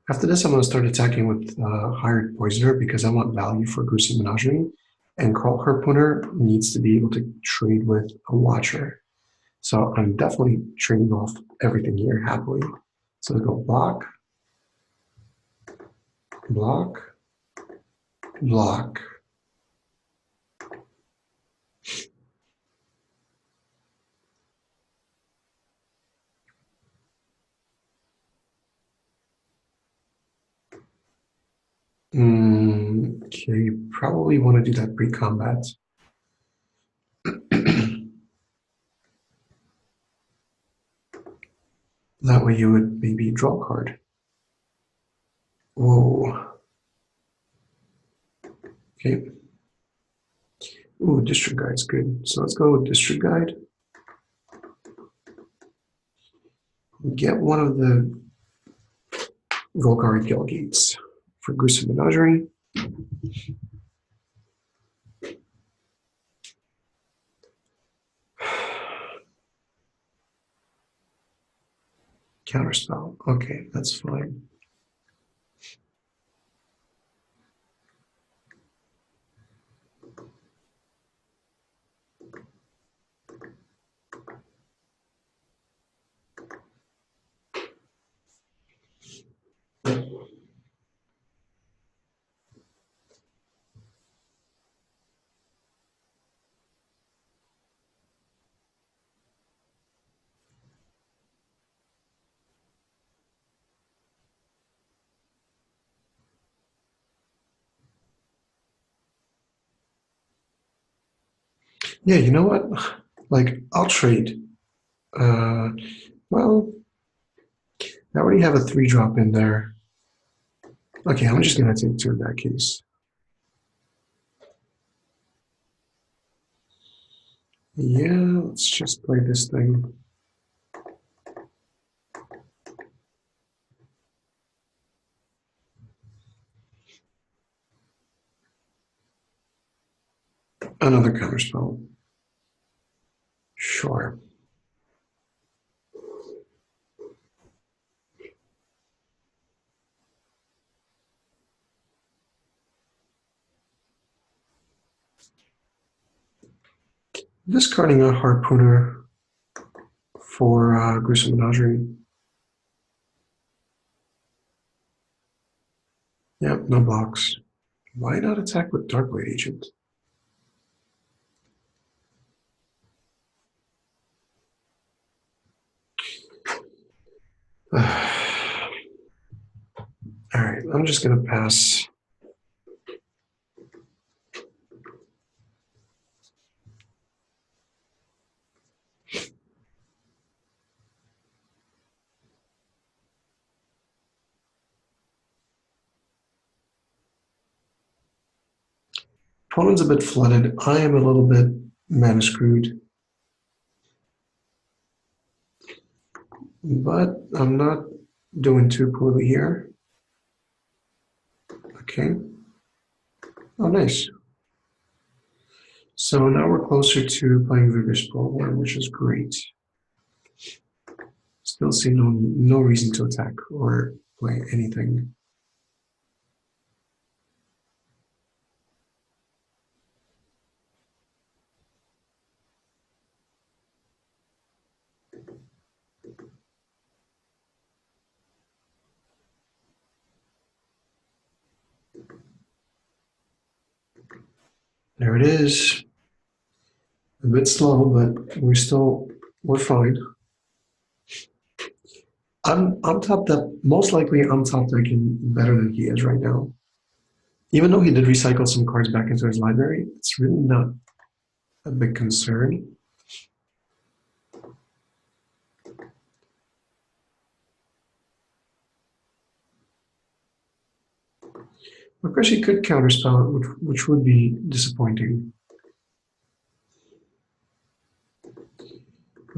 After this, I'm going to start attacking with Hired Poisoner because I want value for Gruesome Menagerie. And Crawl Harpooner needs to be able to trade with a Watcher. So I'm definitely trading off everything here happily. So let's go block, block, block. Okay, you probably want to do that pre-combat. That way you would maybe draw a card. Whoa. Okay. Ooh, district guide's good. So let's go with district guide. Get one of the golgari delegates for gruesome menagerie. Counterspell. Okay, that's fine. Yeah, you know what? Like, I'll trade. Uh, well, I already have a 3-drop in there. Okay, I'm just gonna take 2 in that case. Yeah, let's just play this thing. Another counterspell. Sure. Discarding a harpooner for gruesome menagerie. Yep, no blocks. Why not attack with Darkblade Agent? Alright, I'm just gonna pass. Opponent's a bit flooded. I am a little bit mana screwed. But I'm not doing too poorly here. Okay. Oh, nice. So now we're closer to playing Vigorous Program, which is great. Still see no reason to attack or play anything. There it is. A bit slow, but we're fine. I'm top that most likely I'm top decking better than he is right now. Even though he did recycle some cards back into his library, it's really not a big concern. Of course, he could counterspell it, which would be disappointing.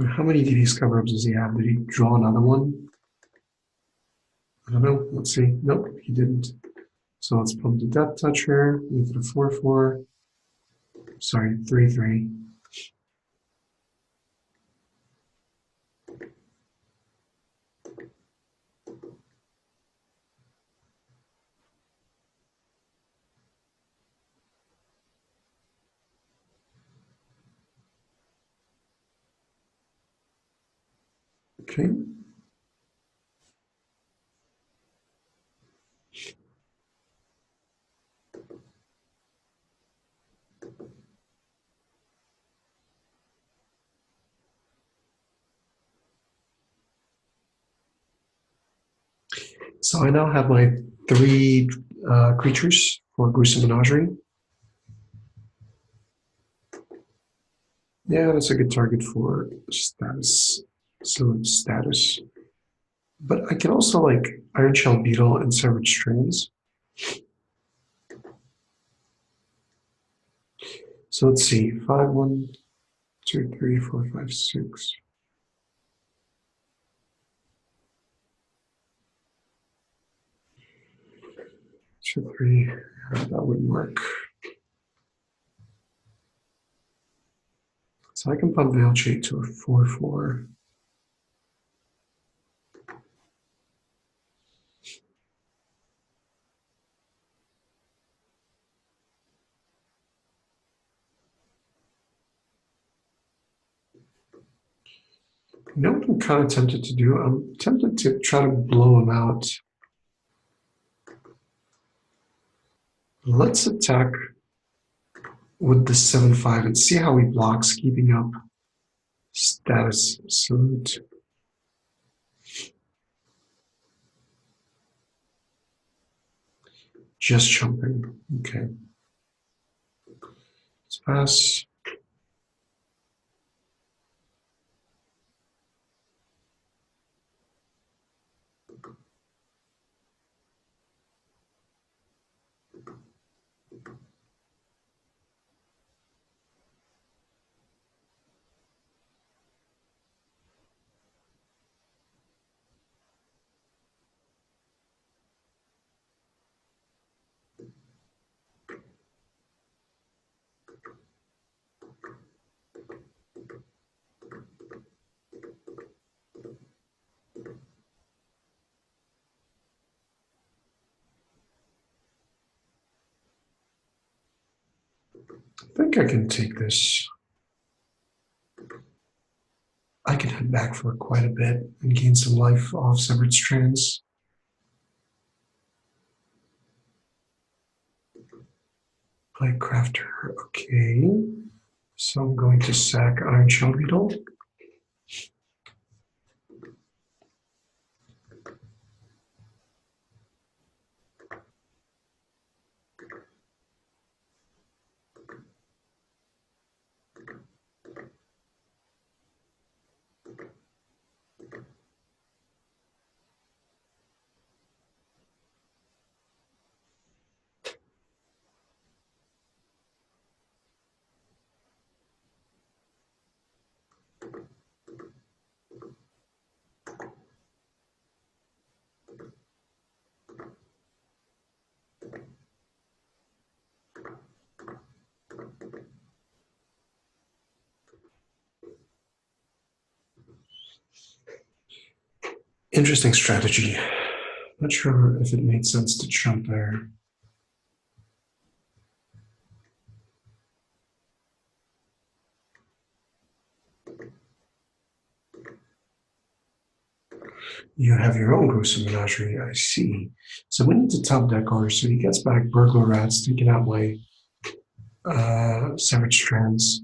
How many DD's cover-ups does he have? Did he draw another one? I don't know. Let's see. Nope, he didn't. So let's pump the Death Toucher, move it to 4/4. Sorry, 3/3. Okay. So I now have my 3 creatures for Gruesome Menagerie. Yeah, that's a good target for status. So status. But I can also like Iron Shell Beetle and Savage Strands. So let's see, 5, 1, 2, 3, 4, 5, 6. Two, three, that wouldn't work. So I can pump veil cheat to a 4, 4. You know what I'm kind of tempted to do? I'm tempted to try to blow him out. Let's attack with the 7, 5 and see how he blocks, keeping up status salute. Just jumping. Okay. Let's pass. I think I can take this. I can head back for quite a bit and gain some life off severed strands. Play crafter. Okay. So I'm going to sack Iron Shell Beetle. Interesting strategy. Not sure if it made sense to jump there. You have your own gruesome menagerie, I see. So we need to top deck ours. So he gets back burglar rats, taking out my savage strands,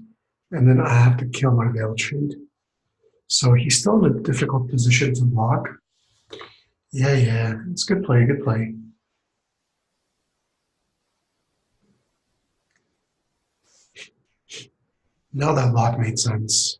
and then I have to kill my veil shade. So he's still in a difficult position to block. Yeah, it's good play, good play. Now that block made sense.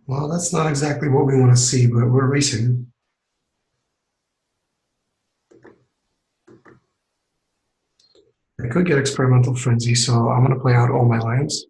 Well, that's not exactly what we want to see, but we're racing. I could get experimental frenzy, so I'm going to play out all my lands.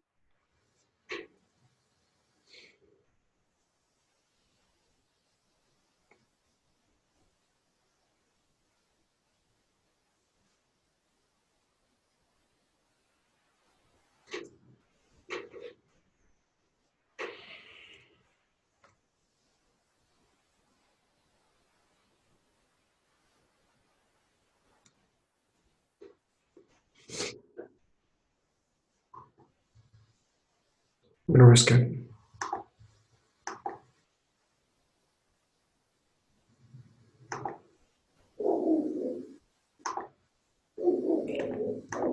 I'm going to risk it.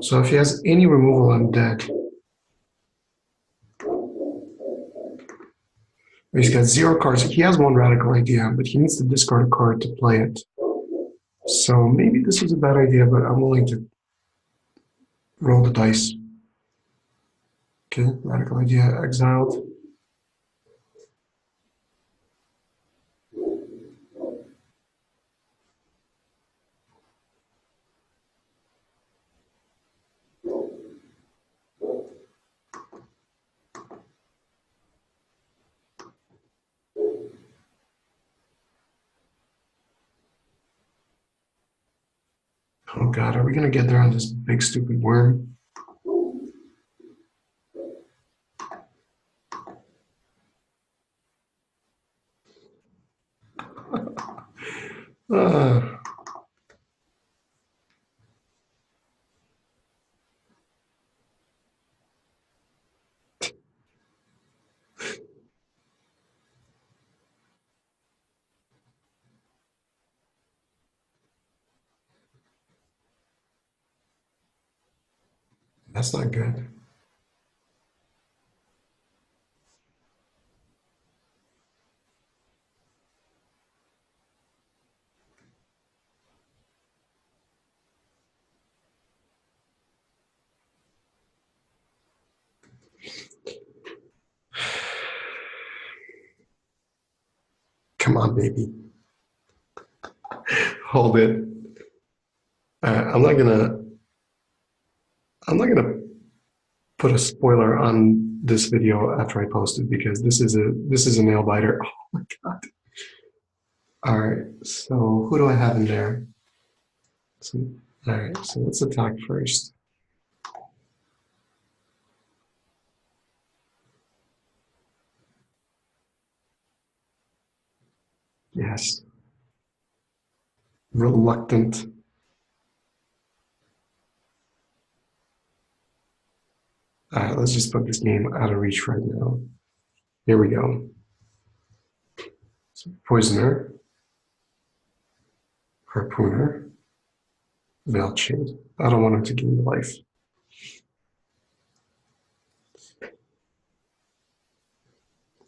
So if he has any removal, I'm dead. He's got 0 cards. He has 1 radical idea, but he needs to discard a card to play it. So maybe this was a bad idea, but I'm willing to roll the dice. Okay, radical idea exiled. Oh god, are we gonna get there on this big stupid worm? Uh, that's not good. Come on, baby. Hold it. I'm not gonna. I'm not gonna put a spoiler on this video after I post it because this is a nail biter. Oh my god. All right. So who do I have in there? So, all right. So let's attack first. Yes. Reluctant. All right. Let's just put this game out of reach right now. Here we go. So, Poisoner, Harpooner, Veilshade. I don't want him to gain life.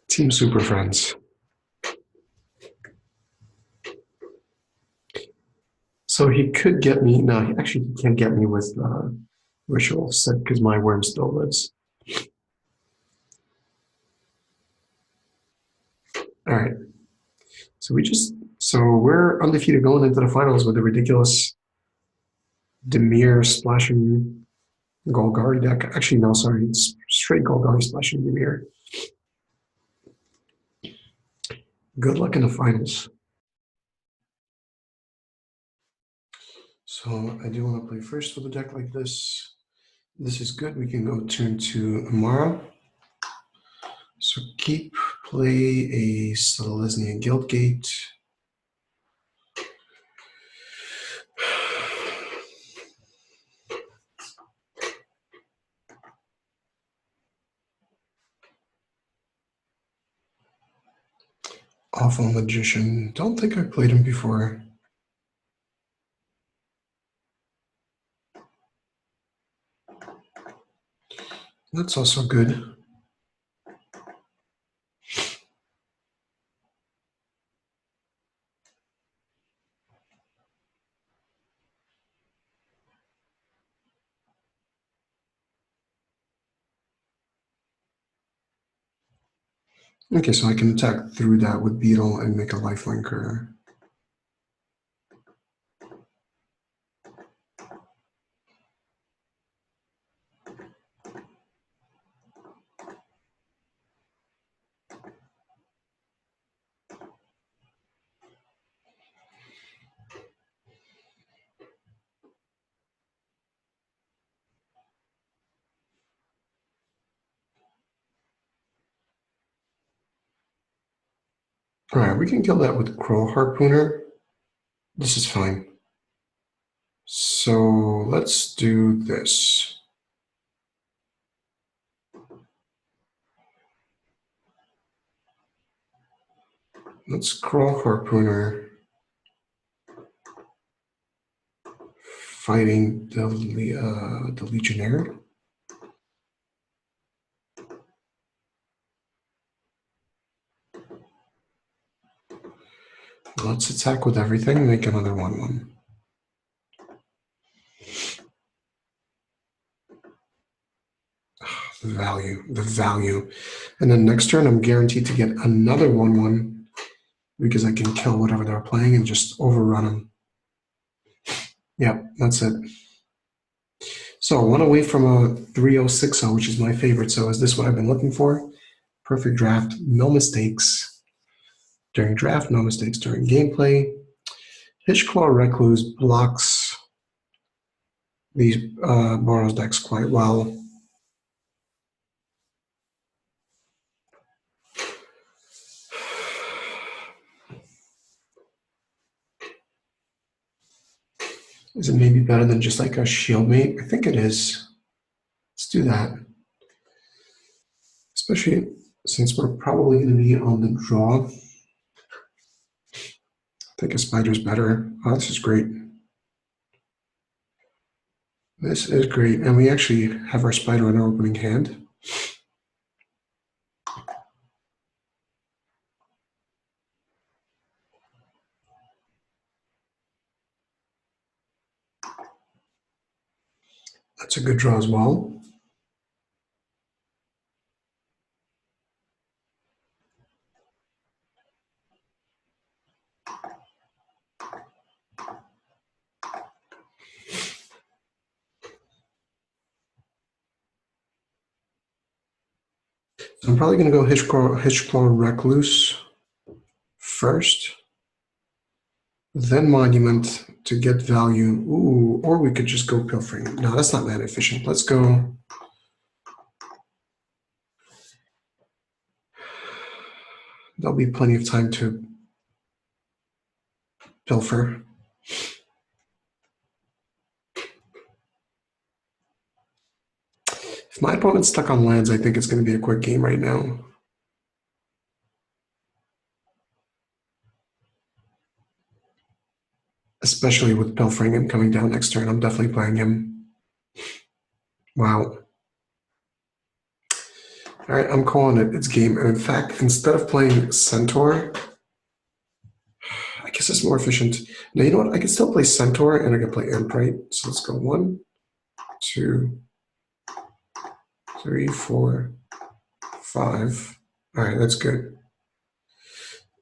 Team Super Friends. So he could get me. No, he actually can't get me with Ritual set because my worm still lives. All right. So we're undefeated going into the finals with a ridiculous Demir splashing Golgari deck. Actually, no, sorry, it's straight Golgari splashing Demir. Good luck in the finals. So I do want to play first with a deck like this. This is good. We can go turn to Amara. So keep, play a Selesnya Guildgate. Awful Magician. Don't think I played him before. That's also good. Okay, so I can attack through that with Beetle and make a lifelinker. All right, we can kill that with Crow Harpooner. This is fine. So let's do this. Let's Crow Harpooner. Fighting the Legionnaire. Let's attack with everything, make another 1/1. The value. And then next turn, I'm guaranteed to get another 1/1 because I can kill whatever they're playing and just overrun them. Yep, that's it. So 1 away from a 3-0-6-0, which is my favorite. So is this what I've been looking for? Perfect draft, no mistakes during draft, no mistakes during gameplay. Hitchclaw Recluse blocks these Boros decks quite well. Is it maybe better than just like a shield mate? I think it is. Let's do that. Especially since we're probably going to be on the draw. I think a spider's better. Oh, this is great. This is great. And we actually have our spider in our opening hand. That's a good draw as well. So I'm probably going to go Hitchclaw Recluse first, then Monument to get value. Ooh, or we could just go Pilfering. No, that's not mana efficient. Let's go. There'll be plenty of time to pilfer. If my opponent's stuck on lands, I think it's going to be a quick game right now. Especially with pilfering and coming down next turn. I'm definitely playing him. Wow. All right, I'm calling it. It's game. And in fact, instead of playing Centaur, I guess it's more efficient. Now, you know what? I can still play Centaur and I can play Emperor. So let's go 1, 2, 3, 4, 5. All right, that's good.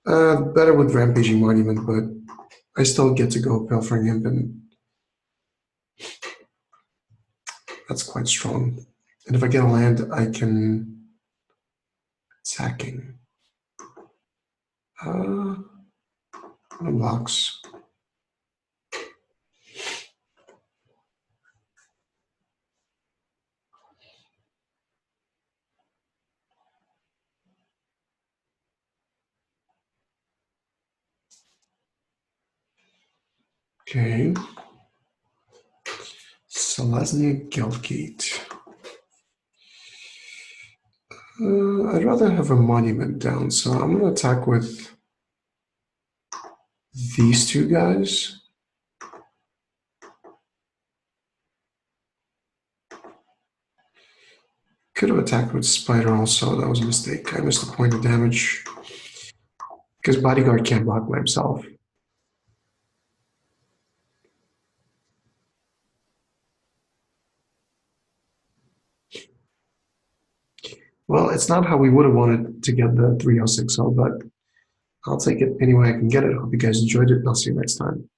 Better with Rampaging Monument, but I still get to go Pilfering Imp, and that's quite strong. And if I get a land, I can attacking. Unlocks. Okay. Selesnya Guildgate. I'd rather have a monument down, so I'm going to attack with these two guys. Could have attacked with Spider also. That was a mistake. I missed a point of damage because Bodyguard can't block by himself. Well, it's not how we would have wanted to get the 3-0-6-0, but I'll take it any way I can get it. Hope you guys enjoyed it, and I'll see you next time.